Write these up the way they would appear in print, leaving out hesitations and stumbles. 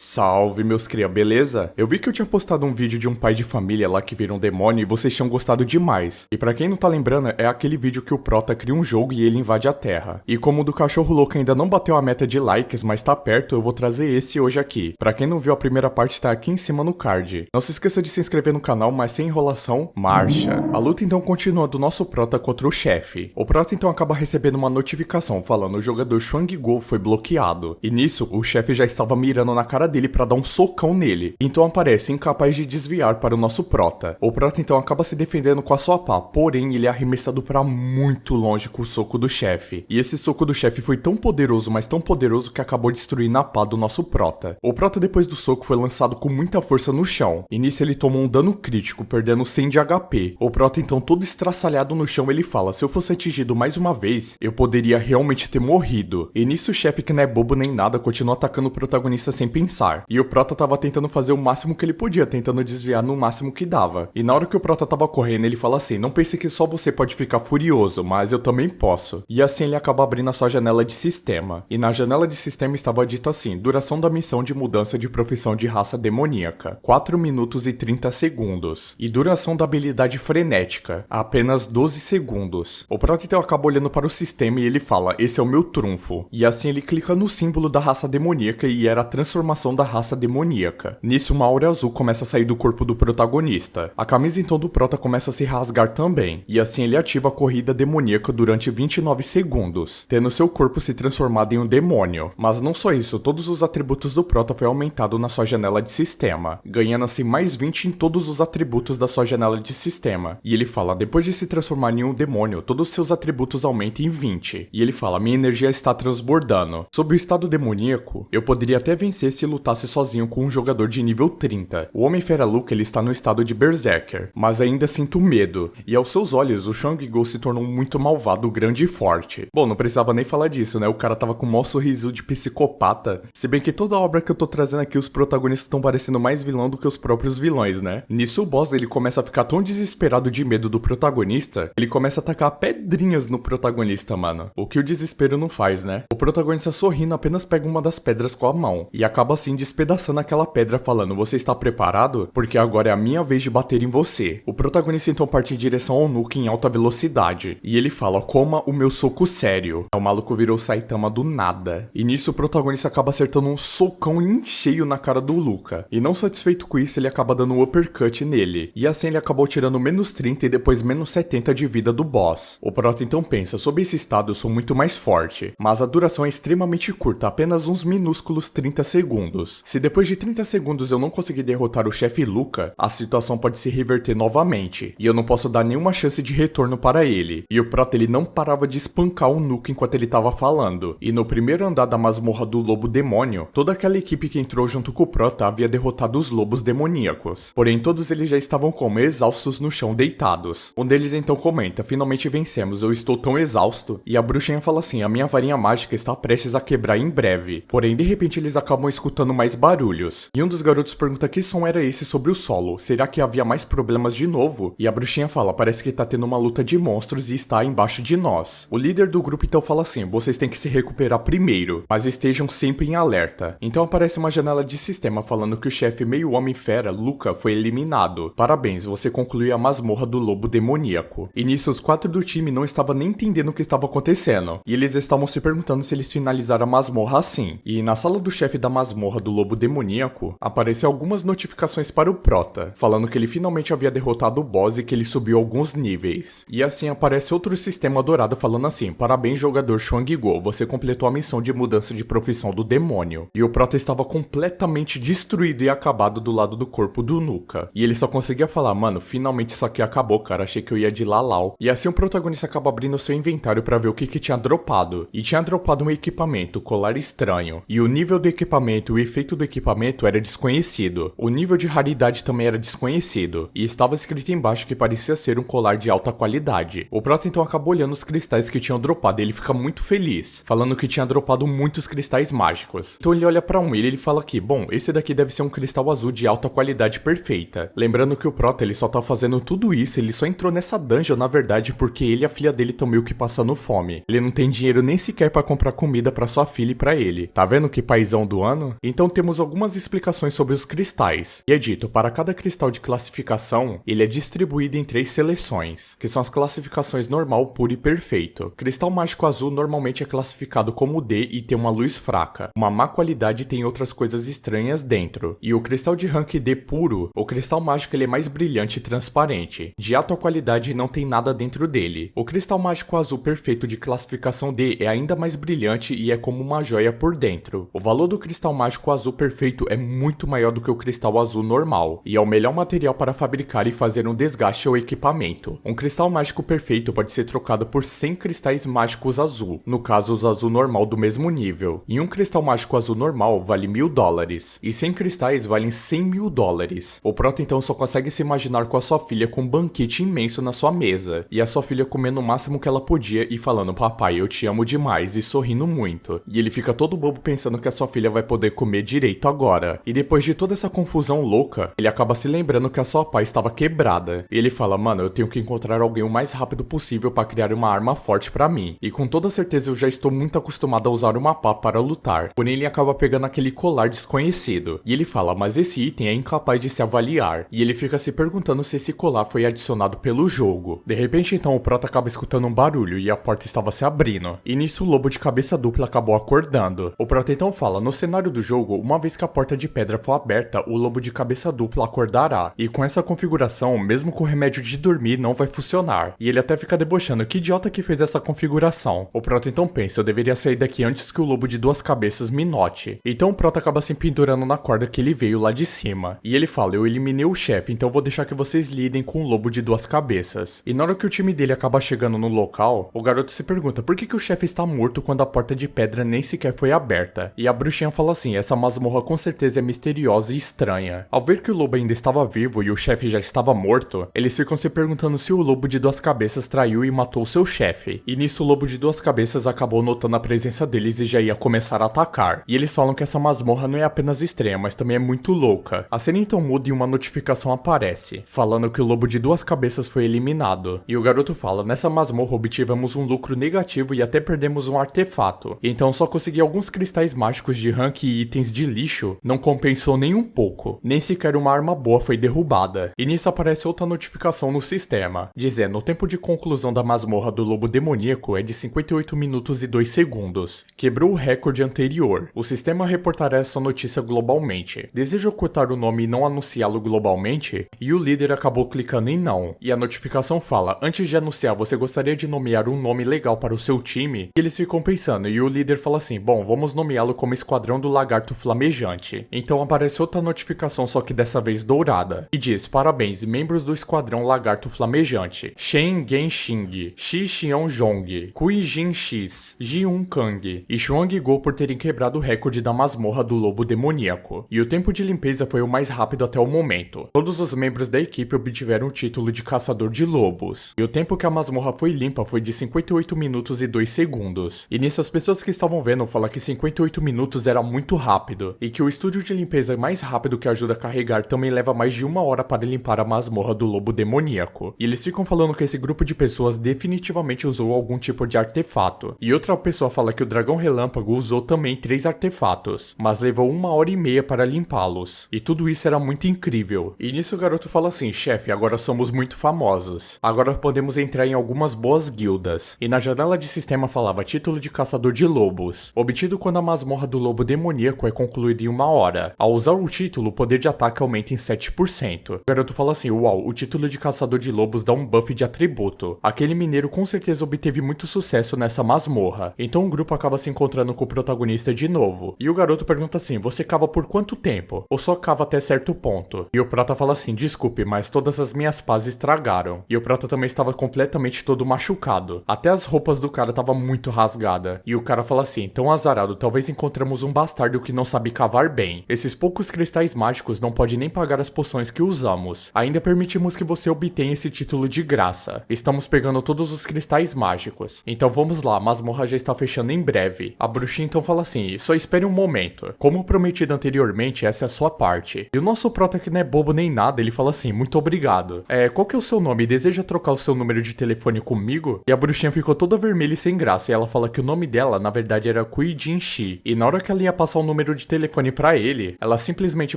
Salve, meus cria, beleza? Eu vi que eu tinha postado um vídeo de um pai de família lá que vira um demônio e vocês tinham gostado demais. E pra quem não tá lembrando, é aquele vídeo que o Prota cria um jogo e ele invade a Terra. E como o do cachorro louco ainda não bateu a meta de likes, mas tá perto, eu vou trazer esse hoje aqui. Pra quem não viu, a primeira parte tá aqui em cima no card. Não se esqueça de se inscrever no canal, mas sem enrolação, marcha. A luta então continua do nosso Prota contra o chefe. O Prota então acaba recebendo uma notificação falando que o jogador Xuang Guo foi bloqueado. E nisso, o chefe já estava mirando na cara dele pra dar um socão nele. Então aparece incapaz de desviar para o nosso Prota. O Prota então acaba se defendendo com a sua pá, porém ele é arremessado pra muito longe com o soco do chefe. E esse soco do chefe foi tão poderoso, mas tão poderoso que acabou destruindo a pá do nosso Prota. O Prota depois do soco foi lançado com muita força no chão. E nisso ele tomou um dano crítico, perdendo 100 de HP. O Prota então todo estraçalhado no chão ele fala, se eu fosse atingido mais uma vez, eu poderia realmente ter morrido. E nisso o chefe, que não é bobo nem nada, continua atacando o protagonista sem pensar. E o Prota tava tentando fazer o máximo que ele podia, tentando desviar no máximo que dava. E na hora que o Prota tava correndo, ele fala assim, não pense que só você pode ficar furioso, mas eu também posso. E assim ele acaba abrindo a sua janela de sistema. E na janela de sistema estava dito assim, duração da missão de mudança de profissão de raça demoníaca, 4 minutos e 30 segundos. E duração da habilidade frenética, apenas 12 segundos. O Prota então acaba olhando para o sistema e ele fala, esse é o meu trunfo. E assim ele clica no símbolo da raça demoníaca e era a transformação da raça demoníaca. Nisso uma aura azul começa a sair do corpo do protagonista. A camisa então do Prota começa a se rasgar também. E assim ele ativa a corrida demoníaca durante 29 segundos, tendo seu corpo se transformado em um demônio. Mas não só isso, todos os atributos do Prota foi aumentado na sua janela de sistema, ganhando assim mais 20 em todos os atributos da sua janela de sistema. E ele fala, depois de se transformar em um demônio, todos os seus atributos aumentam em 20. E ele fala, minha energia está transbordando. Sob o estado demoníaco, eu poderia até vencer se lutasse sozinho com um jogador de nível 30. O Homem-Fera Luke ele está no estado de Berserker, mas ainda sinto medo. E aos seus olhos, o Xuang Guo se tornou muito malvado, grande e forte. Bom, não precisava nem falar disso, né? O cara tava com o maior sorriso de psicopata. Se bem que toda a obra que eu tô trazendo aqui, os protagonistas estão parecendo mais vilão do que os próprios vilões, né? Nisso o boss ele começa a ficar tão desesperado de medo do protagonista, ele começa a atacar pedrinhas no protagonista, mano. O que o desespero não faz, né? O protagonista sorrindo apenas pega uma das pedras com a mão e acaba assim despedaçando aquela pedra falando, você está preparado? Porque agora é a minha vez de bater em você. O protagonista então parte em direção ao Nuke em alta velocidade e ele fala, coma o meu soco sério. O maluco virou Saitama do nada. E nisso o protagonista acaba acertando um socão em cheio na cara do Luca. E não satisfeito com isso, ele acaba dando um uppercut nele. E assim ele acabou tirando menos 30 e depois menos 70 de vida do boss. O Prota então pensa, sob esse estado eu sou muito mais forte, mas a duração é extremamente curta, apenas uns minúsculos 30 segundos. Se depois de 30 segundos eu não conseguir derrotar o chefe Luca, a situação pode se reverter novamente, e eu não posso dar nenhuma chance de retorno para ele. E o Prota ele não parava de espancar o Nuke enquanto ele tava falando. E no primeiro andar da masmorra do lobo demônio, toda aquela equipe que entrou junto com o Prota havia derrotado os lobos demoníacos. Porém todos eles já estavam como exaustos no chão deitados. Um deles então comenta, finalmente vencemos, eu estou tão exausto. E a bruxinha fala assim, a minha varinha mágica está prestes a quebrar em breve. Porém de repente eles acabam escutando mais barulhos. E um dos garotos pergunta que som era esse sobre o solo, será que havia mais problemas de novo? E a bruxinha fala, parece que tá tendo uma luta de monstros e está embaixo de nós. O líder do grupo então fala assim, vocês têm que se recuperar primeiro, mas estejam sempre em alerta. Então aparece uma janela de sistema falando que o chefe meio homem-fera, Luca, foi eliminado. Parabéns, você concluiu a masmorra do lobo demoníaco. E nisso os 4 do time não estavam nem entendendo o que estava acontecendo. E eles estavam se perguntando se eles finalizaram a masmorra assim. E na sala do chefe da masmorra do lobo demoníaco, apareceu algumas notificações para o Prota, falando que ele finalmente havia derrotado o boss e que ele subiu alguns níveis. E assim aparece outro sistema dourado falando assim, parabéns jogador Xuang Guo, você completou a missão de mudança de profissão do demônio. E o Prota estava completamente destruído e acabado do lado do corpo do Nuka. E ele só conseguia falar, mano, finalmente isso aqui acabou, cara, achei que eu ia de Lalau. E assim o protagonista acaba abrindo seu inventário para ver o que tinha dropado. E tinha dropado um equipamento, colar estranho. E o nível do equipamento e o efeito do equipamento era desconhecido. O nível de raridade também era desconhecido. E estava escrito embaixo que parecia ser um colar de alta qualidade. O Prota então acabou olhando os cristais que tinham dropado e ele fica muito feliz, falando que tinha dropado muitos cristais mágicos. Então ele olha pra um e ele fala que, bom, esse daqui deve ser um cristal azul de alta qualidade perfeita. Lembrando que o Prota ele só tá fazendo tudo isso, ele só entrou nessa dungeon na verdade porque ele e a filha dele estão meio que passando fome. Ele não tem dinheiro nem sequer pra comprar comida pra sua filha e pra ele. Tá vendo que paizão do ano? Então temos algumas explicações sobre os cristais. E é dito, para cada cristal de classificação, ele é distribuído em 3 seleções, que são as classificações normal, puro e perfeito. Cristal mágico azul normalmente é classificado como D e tem uma luz fraca. Uma má qualidade tem outras coisas estranhas dentro. E o cristal de rank D puro, o cristal mágico ele é mais brilhante e transparente. De alta qualidade não tem nada dentro dele. O cristal mágico azul perfeito de classificação D é ainda mais brilhante e é como uma joia por dentro. O valor do cristal mágico azul perfeito é muito maior do que o cristal azul normal, e é o melhor material para fabricar e fazer um desgaste ao equipamento. Um cristal mágico perfeito pode ser trocado por 100 cristais mágicos azul, no caso os azul normal do mesmo nível. E um cristal mágico azul normal vale $1000, e 100 cristais valem $100.000. O Prota então só consegue se imaginar com a sua filha com um banquete imenso na sua mesa, e a sua filha comendo o máximo que ela podia e falando: papai, eu te amo demais, e sorrindo muito. E ele fica todo bobo pensando que a sua filha vai poder comer direito agora. E depois de toda essa confusão louca, ele acaba se lembrando que a sua pá estava quebrada. E ele fala: mano, eu tenho que encontrar alguém o mais rápido possível para criar uma arma forte para mim. E com toda certeza eu já estou muito acostumado a usar uma pá para lutar. Porém ele acaba pegando aquele colar desconhecido. E ele fala: mas esse item é incapaz de se avaliar. E ele fica se perguntando se esse colar foi adicionado pelo jogo. De repente então o Prota acaba escutando um barulho e a porta estava se abrindo. E nisso o lobo de cabeça dupla acabou acordando. O Prota então fala: no cenário do jogo, uma vez que a porta de pedra for aberta, o lobo de cabeça dupla acordará. E com essa configuração, mesmo com o remédio de dormir, não vai funcionar. E ele até fica debochando: que idiota que fez essa configuração. O Prota então pensa: eu deveria sair daqui antes que o lobo de 2 cabeças me note. Então o Prota acaba se pendurando na corda que ele veio lá de cima. E ele fala: eu eliminei o chefe, então vou deixar que vocês lidem com o lobo de 2 cabeças. E na hora que o time dele acaba chegando no local, o garoto se pergunta por que o chefe está morto quando a porta de pedra nem sequer foi aberta. E a bruxinha fala assim: essa masmorra com certeza é misteriosa e estranha. Ao ver que o lobo ainda estava vivo e o chefe já estava morto, eles ficam se perguntando se o lobo de 2 cabeças traiu e matou seu chefe. E nisso o lobo de 2 cabeças acabou notando a presença deles e já ia começar a atacar. E eles falam que essa masmorra não é apenas estranha, mas também é muito louca. A cena então muda e uma notificação aparece, falando que o lobo de 2 cabeças foi eliminado. E o garoto fala: nessa masmorra obtivemos um lucro negativo e até perdemos um artefato. Então só conseguir alguns cristais mágicos de rank e itens de lixo não compensou nem um pouco. Nem sequer uma arma boa foi derrubada. E nisso aparece outra notificação no sistema, dizendo: o tempo de conclusão da masmorra do lobo demoníaco é de 58 minutos e 2 segundos. Quebrou o recorde anterior. O sistema reportará essa notícia globalmente. Deseja ocultar o nome e não anunciá-lo globalmente? E o líder acabou clicando em não. E a notificação fala: antes de anunciar, você gostaria de nomear um nome legal para o seu time? E eles ficam pensando, e o líder fala assim: bom, vamos nomeá-lo como Esquadrão do Lagarto Flamejante. Então aparece outra notificação, só que dessa vez dourada, e diz: parabéns, membros do Esquadrão Lagarto Flamejante, Shen Genxing, Shi Xiaozhong, Kui Jin X, Ji-un Kang e Xuang Go por terem quebrado o recorde da masmorra do lobo demoníaco. E o tempo de limpeza foi o mais rápido até o momento. Todos os membros da equipe obtiveram o título de caçador de lobos. E o tempo que a masmorra foi limpa foi de 58 minutos e 2 segundos. E nisso as pessoas que estavam vendo falam que 58 minutos era muito rápido, e que o estúdio de limpeza mais rápido que ajuda a carregar também leva mais de 1 hora para limpar a masmorra do lobo demoníaco. E eles ficam falando que esse grupo de pessoas definitivamente usou algum tipo de artefato. E outra pessoa fala que o dragão relâmpago usou também 3 artefatos, mas levou 1h30 para limpá-los. E tudo isso era muito incrível. E nisso o garoto fala assim: chefe, agora somos muito famosos. Agora podemos entrar em algumas boas guildas. E na janela de sistema falava: título de caçador de lobos, obtido quando a masmorra do lobo demoníaco é concluída em 1 hora. Ao usar o título, o poder de ataque aumenta em 7%. O garoto fala assim: uau, o título de caçador de lobos dá um buff de atributo. Aquele mineiro com certeza obteve muito sucesso nessa masmorra. Então o grupo acaba se encontrando com o protagonista de novo. E o garoto pergunta assim: você cava por quanto tempo? Ou só cava até certo ponto? E o Prota fala assim: desculpe, mas todas as minhas pás estragaram. E o Prota também estava completamente todo machucado. Até as roupas do cara estavam muito rasgadas. E o cara fala assim: então azarado, talvez encontramos um bastardo que não sabe cavar bem. Esses poucos cristais mágicos não podem nem pagar as poções que usamos. Ainda permitimos que você obtenha esse título de graça. Estamos pegando todos os cristais mágicos. Então vamos lá, a masmorra já está fechando em breve. A bruxinha então fala assim: só espere um momento. Como prometido anteriormente, essa é a sua parte. E o nosso Prota, que não é bobo nem nada, ele fala assim: muito obrigado. Qual que é o seu nome? Deseja trocar o seu número de telefone comigo? E a bruxinha ficou toda vermelha e sem graça. E ela fala que o nome dela, na verdade, era Kui Jin Shi. E na hora que ela ia passar o número número de telefone pra ele, ela simplesmente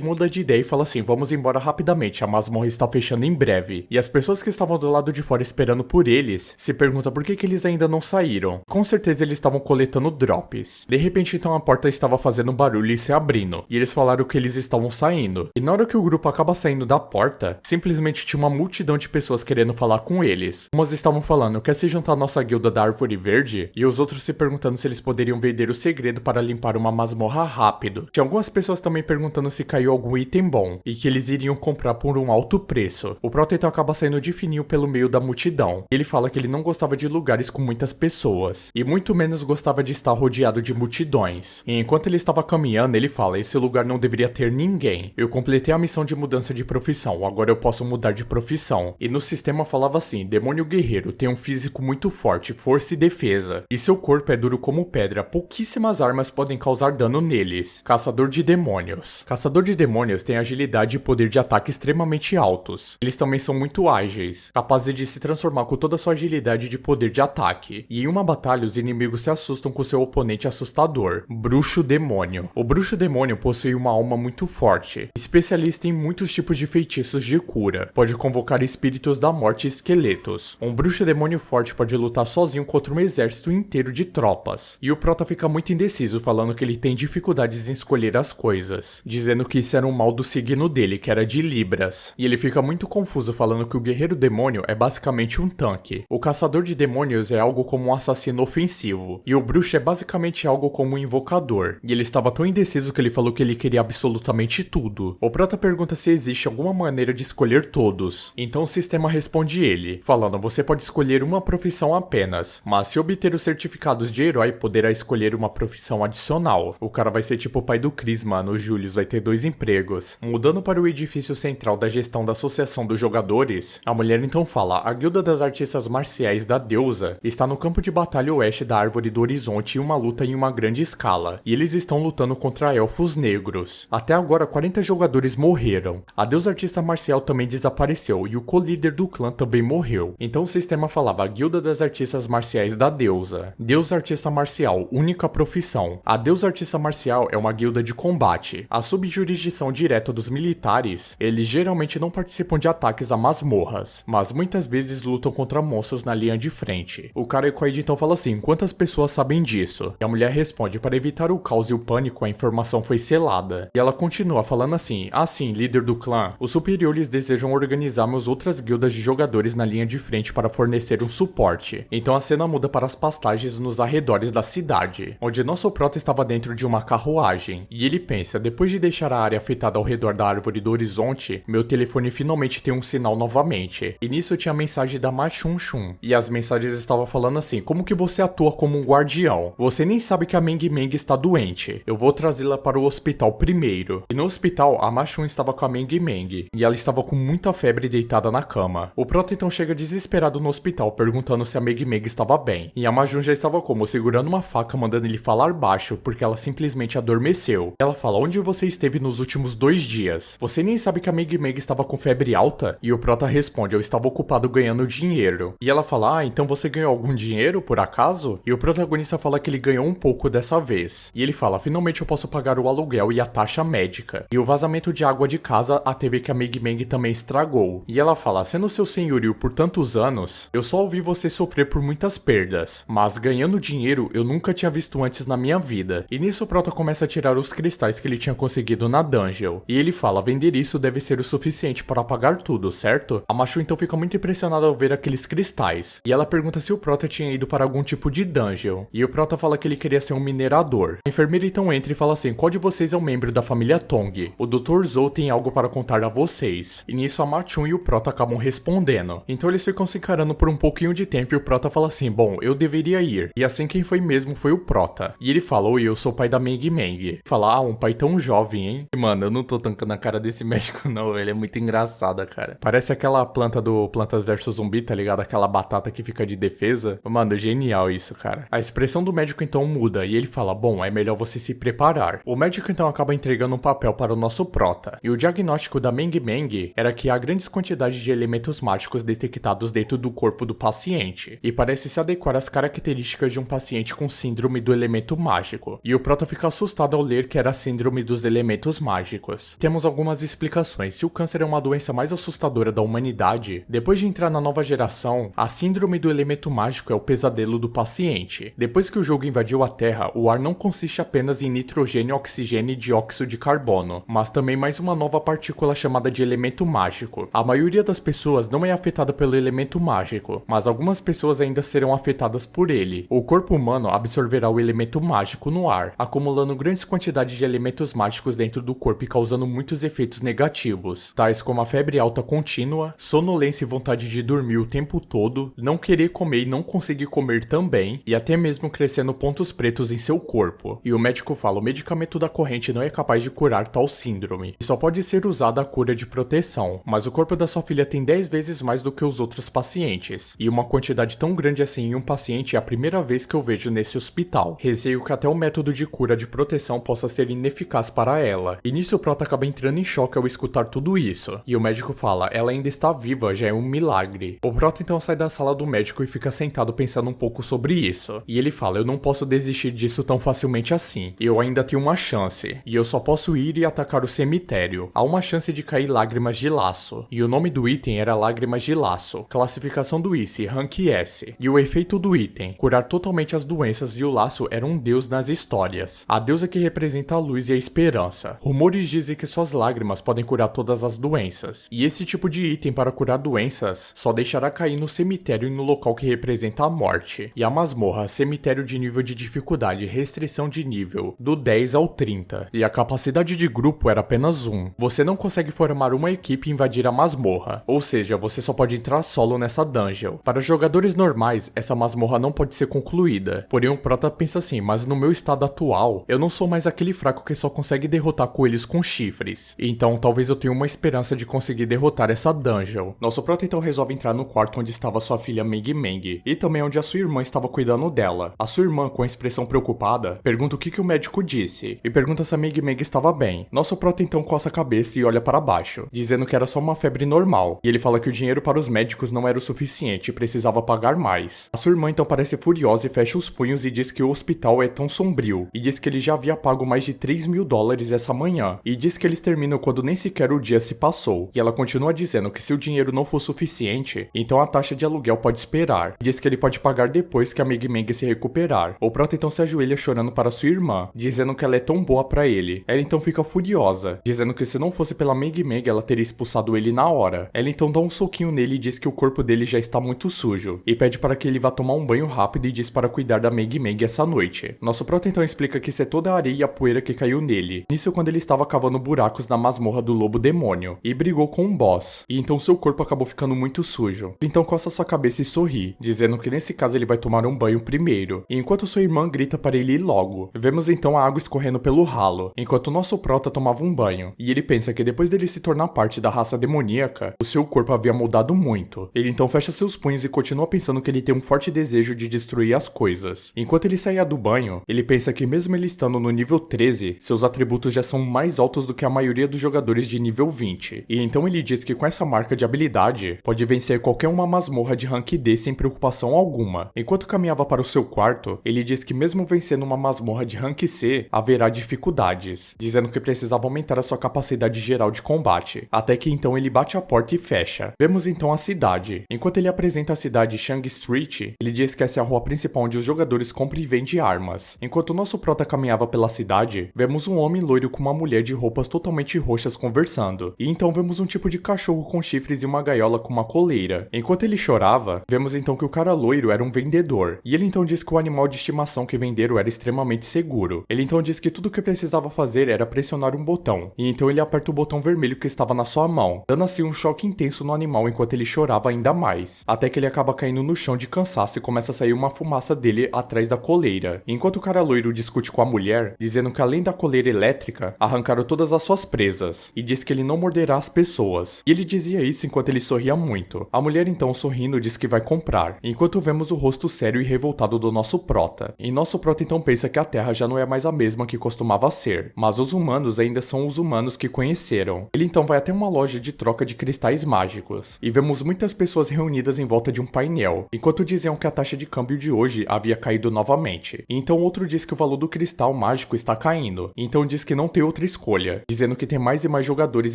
muda de ideia e fala assim, vamos embora rapidamente, a masmorra está fechando em breve. E as pessoas que estavam do lado de fora esperando por eles, se perguntam por que eles ainda não saíram. Com certeza eles estavam coletando drops. De repente então a porta estava fazendo um barulho e se abrindo, e eles falaram que eles estavam saindo. E na hora que o grupo acaba saindo da porta, simplesmente tinha uma multidão de pessoas querendo falar com eles. Umas estavam falando, quer se juntar à nossa guilda da Árvore Verde? E os outros se perguntando se eles poderiam vender o segredo para limpar uma masmorra rápido. Tinha algumas pessoas também perguntando se caiu algum item bom, e que eles iriam comprar por um alto preço. O Prota então acaba saindo de fininho pelo meio da multidão. Ele fala que ele não gostava de lugares com muitas pessoas, e muito menos gostava de estar rodeado de multidões. E enquanto ele estava caminhando, ele fala, esse lugar não deveria ter ninguém. Eu completei a missão de mudança de profissão, agora eu posso mudar de profissão. E no sistema falava assim, demônio guerreiro tem um físico muito forte, força e defesa, e seu corpo é duro como pedra, pouquíssimas armas podem causar dano neles. Caçador de demônios. Caçador de demônios tem agilidade e poder de ataque extremamente altos. Eles também são muito ágeis, capazes de se transformar com toda a sua agilidade de poder de ataque. E em uma batalha, os inimigos se assustam com seu oponente assustador. Bruxo demônio. O bruxo demônio possui uma alma muito forte, especialista em muitos tipos de feitiços de cura. Pode convocar espíritos da morte e esqueletos. Um bruxo demônio forte pode lutar sozinho contra um exército inteiro de tropas. E o Prota fica muito indeciso, falando que ele tem dificuldades em escolher as coisas, dizendo que isso era um mal do signo dele, que era de Libras. E ele fica muito confuso, falando que o guerreiro demônio é basicamente um tanque. O caçador de demônios é algo como um assassino ofensivo. E o bruxo é basicamente algo como um invocador. E ele estava tão indeciso que ele falou que ele queria absolutamente tudo. O Prota pergunta se existe alguma maneira de escolher todos. Então o sistema responde ele, falando, você pode escolher uma profissão apenas, mas se obter os certificados de herói, poderá escolher uma profissão adicional. O cara vai ser tipo o pai do Chris, mano, o Julius vai ter 2 empregos. Mudando para o edifício central da gestão da associação dos jogadores, a mulher então fala, a guilda das artistas marciais da deusa está no campo de batalha oeste da Árvore do Horizonte em uma luta em uma grande escala, e eles estão lutando contra elfos negros. Até agora 40 jogadores morreram. A deusa artista marcial também desapareceu e o co-líder do clã também morreu. Então o sistema falava, a guilda das artistas marciais da deusa. Deus artista marcial, única profissão. A deusa artista marcial é uma guilda de combate. A subjurisdição direta dos militares, eles geralmente não participam de ataques a masmorras, mas muitas vezes lutam contra monstros na linha de frente. O Karekoid então fala assim, quantas pessoas sabem disso? E a mulher responde, para evitar o caos e o pânico, a informação foi selada. E ela continua falando assim, sim, líder do clã, os superiores desejam organizarmos outras guildas de jogadores na linha de frente para fornecer um suporte. Então a cena muda para as pastagens nos arredores da cidade, onde nosso Prota estava dentro de uma carruagem. E ele pensa, depois de deixar a área afetada ao redor da Árvore do Horizonte, meu telefone finalmente tem um sinal novamente. E nisso tinha a mensagem da Ma Chun Chun. E as mensagens estavam falando assim, como que você atua como um guardião? Você nem sabe que a Meng Meng está doente. Eu vou trazê-la para o hospital primeiro. E no hospital, a Ma Chun estava com a Meng Meng. E ela estava com muita febre deitada na cama. O Prota então chega desesperado no hospital, perguntando se a Meng Meng estava bem. E a Ma Chun já estava como? Segurando uma faca, mandando ele falar baixo, porque ela simplesmente adormeceu. Ela fala, onde você esteve nos últimos 2 dias? Você nem sabe que a Meng Meng estava com febre alta? E o Prota responde, eu estava ocupado ganhando dinheiro. E ela fala, então você ganhou algum dinheiro, por acaso? E o protagonista fala que ele ganhou um pouco dessa vez. E ele fala, finalmente eu posso pagar o aluguel e a taxa médica. E o vazamento de água de casa, a TV que a Meng Meng também estragou. E ela fala, sendo seu senhorio por tantos anos, eu só ouvi você sofrer por muitas perdas. Mas ganhando dinheiro, eu nunca tinha visto antes na minha vida. E nisso o Prota começa a tirar os cristais que ele tinha conseguido na dungeon. E ele fala, vender isso deve ser o suficiente para pagar tudo, certo? A Ma Chun então fica muito impressionada ao ver aqueles cristais. E ela pergunta se o Prota tinha ido para algum tipo de dungeon. E o Prota fala que ele queria ser um minerador. A enfermeira então entra e fala assim, qual de vocês é um membro da família Tong? O Dr. Zou tem algo para contar a vocês. E nisso a Ma Chun e o Prota acabam respondendo. Então eles ficam se encarando por um pouquinho de tempo e o Prota fala assim, bom, eu deveria ir. E assim quem foi mesmo foi o Prota. E ele fala, oi, eu sou o pai da Meng Meng. Fala, um pai tão jovem, hein? E, mano, eu não tô tancando a cara desse médico não, ele é muito engraçado, cara. Parece aquela planta do Plantas vs Zumbi, tá ligado? Aquela batata que fica de defesa. Mano, genial isso, cara. A expressão do médico então muda e ele fala, bom, é melhor você se preparar. O médico então acaba entregando um papel para o nosso Prota. E o diagnóstico da Meng Meng era que há grandes quantidades de elementos mágicos detectados dentro do corpo do paciente. E parece se adequar às características de um paciente com síndrome do elemento mágico. E o Prota fica assustado assustado ao ler que era a síndrome dos elementos mágicos. Temos algumas explicações. Se o câncer é uma doença mais assustadora da humanidade, depois de entrar na nova geração, a síndrome do elemento mágico é o pesadelo do paciente. Depois que o jogo invadiu a Terra, o ar não consiste apenas em nitrogênio, oxigênio e dióxido de carbono, mas também mais uma nova partícula chamada de elemento mágico. A maioria das pessoas não é afetada pelo elemento mágico, mas algumas pessoas ainda serão afetadas por ele. O corpo humano absorverá o elemento mágico no ar, acumulando grandes quantidades de elementos mágicos dentro do corpo e causando muitos efeitos negativos, tais como a febre alta contínua, sonolência e vontade de dormir o tempo todo, não querer comer e não conseguir comer também, e até mesmo crescendo pontos pretos em seu corpo. E o médico fala: o medicamento da corrente não é capaz de curar tal síndrome, e só pode ser usada a cura de proteção, mas o corpo da sua filha tem 10 vezes mais do que os outros pacientes, e uma quantidade tão grande assim em um paciente é a primeira vez que eu vejo nesse hospital. Receio que até o método de cura de proteção possa ser ineficaz para ela. E nisso o Prota acaba entrando em choque ao escutar tudo isso, e o médico fala: ela ainda está viva, já é um milagre. O Prota então sai da sala do médico e fica sentado pensando um pouco sobre isso, e ele fala: eu não posso desistir disso tão facilmente assim, eu ainda tenho uma chance, e eu só posso ir e atacar o cemitério. Há uma chance de cair lágrimas de laço, e o nome do item era lágrimas de laço, classificação do ICE, rank S, e o efeito do item, curar totalmente as doenças, e o laço era um deus nas histórias, a deusa que representa a luz e a esperança. Rumores dizem que suas lágrimas podem curar todas as doenças, e esse tipo de item para curar doenças só deixará cair no cemitério e no local que representa a morte. E a masmorra, cemitério de nível de dificuldade, restrição de nível, do 10 ao 30, e a capacidade de grupo era apenas 1. Você não consegue formar uma equipe e invadir a masmorra, ou seja, você só pode entrar solo nessa dungeon. Para jogadores normais, essa masmorra não pode ser concluída, porém o Prota pensa assim: mas no meu estado atual, eu não sou mais aquele fraco que só consegue derrotar coelhos com chifres, então talvez eu tenha uma esperança de conseguir derrotar essa dungeon. Nosso Prota então resolve entrar no quarto onde estava sua filha Meg Meng, e também onde a sua irmã estava cuidando dela. A sua irmã, com a expressão preocupada, pergunta o que o médico disse, e pergunta se a Meg Meng estava bem. Nosso Prota então coça a cabeça e olha para baixo, dizendo que era só uma febre normal, e ele fala que o dinheiro para os médicos não era o suficiente e precisava pagar mais. A sua irmã então parece furiosa e fecha os punhos e diz que o hospital é tão sombrio, e diz que ele já havia pago mais de $3.000 essa manhã, e diz que eles terminam quando nem sequer o dia se passou. E ela continua dizendo que se o dinheiro não for suficiente, então a taxa de aluguel pode esperar. Diz que ele pode pagar depois que a Meg Meng se recuperar. O Prota então se ajoelha chorando para sua irmã, dizendo que ela é tão boa para ele. Ela então fica furiosa, dizendo que se não fosse pela Meg Meng, ela teria expulsado ele na hora. Ela então dá um soquinho nele e diz que o corpo dele já está muito sujo, e pede para que ele vá tomar um banho rápido e diz para cuidar da Meg Meng essa noite. Nosso Prota então explica que isso é toda a areia e a poeira que caiu nele. Nisso quando ele estava cavando buracos na masmorra do lobo demônio, e brigou com um boss, e então seu corpo acabou ficando muito sujo. Então coça sua cabeça e sorri, dizendo que nesse caso ele vai tomar um banho primeiro, e enquanto sua irmã grita para ele ir logo. Vemos então a água escorrendo pelo ralo, enquanto nosso Prota tomava um banho, e ele pensa que depois dele se tornar parte da raça demoníaca, o seu corpo havia mudado muito. Ele então fecha seus punhos e continua pensando que ele tem um forte desejo de destruir as coisas. Enquanto ele saía do banho, ele pensa que mesmo ele estando no nível 13, seus atributos já são mais altos do que a maioria dos jogadores de nível 20, e então ele diz que com essa marca de habilidade, pode vencer qualquer uma masmorra de rank D sem preocupação alguma. Enquanto caminhava para o seu quarto, ele diz que mesmo vencendo uma masmorra de rank C, haverá dificuldades, dizendo que precisava aumentar a sua capacidade geral de combate, até que então ele bate a porta e fecha. Vemos então a cidade. Enquanto ele apresenta a cidade Shang Street, ele diz que essa é a rua principal onde os jogadores compram e vendem armas. Enquanto o nosso Prota caminhava pela cidade, vemos um homem loiro com uma mulher de roupas totalmente roxas conversando, e então vemos um tipo de cachorro com chifres e uma gaiola com uma coleira. Enquanto ele chorava, vemos então que o cara loiro era um vendedor, e ele então diz que o animal de estimação que venderam era extremamente seguro. Ele então diz que tudo o que precisava fazer era pressionar um botão, e então ele aperta o botão vermelho que estava na sua mão, dando assim um choque intenso no animal enquanto ele chorava ainda mais, até que ele acaba caindo no chão de cansaço e começa a sair uma fumaça dele atrás da coleira. Enquanto o cara loiro discute com a mulher, dizendo que além da coleira elétrica, arrancaram todas as suas presas, e diz que ele não morderá as pessoas. E ele dizia isso enquanto ele sorria muito. A mulher então sorrindo diz que vai comprar, enquanto vemos o rosto sério e revoltado do nosso Prota. E nosso Prota então pensa que a Terra já não é mais a mesma que costumava ser, mas os humanos ainda são os humanos que conheceram. Ele então vai até uma loja de troca de cristais mágicos, e vemos muitas pessoas reunidas em volta de um painel, enquanto diziam que a taxa de câmbio de hoje havia caído novamente. E então outro diz que o valor do cristal mágico está caindo, então diz que não tem outra escolha, dizendo que tem mais e mais jogadores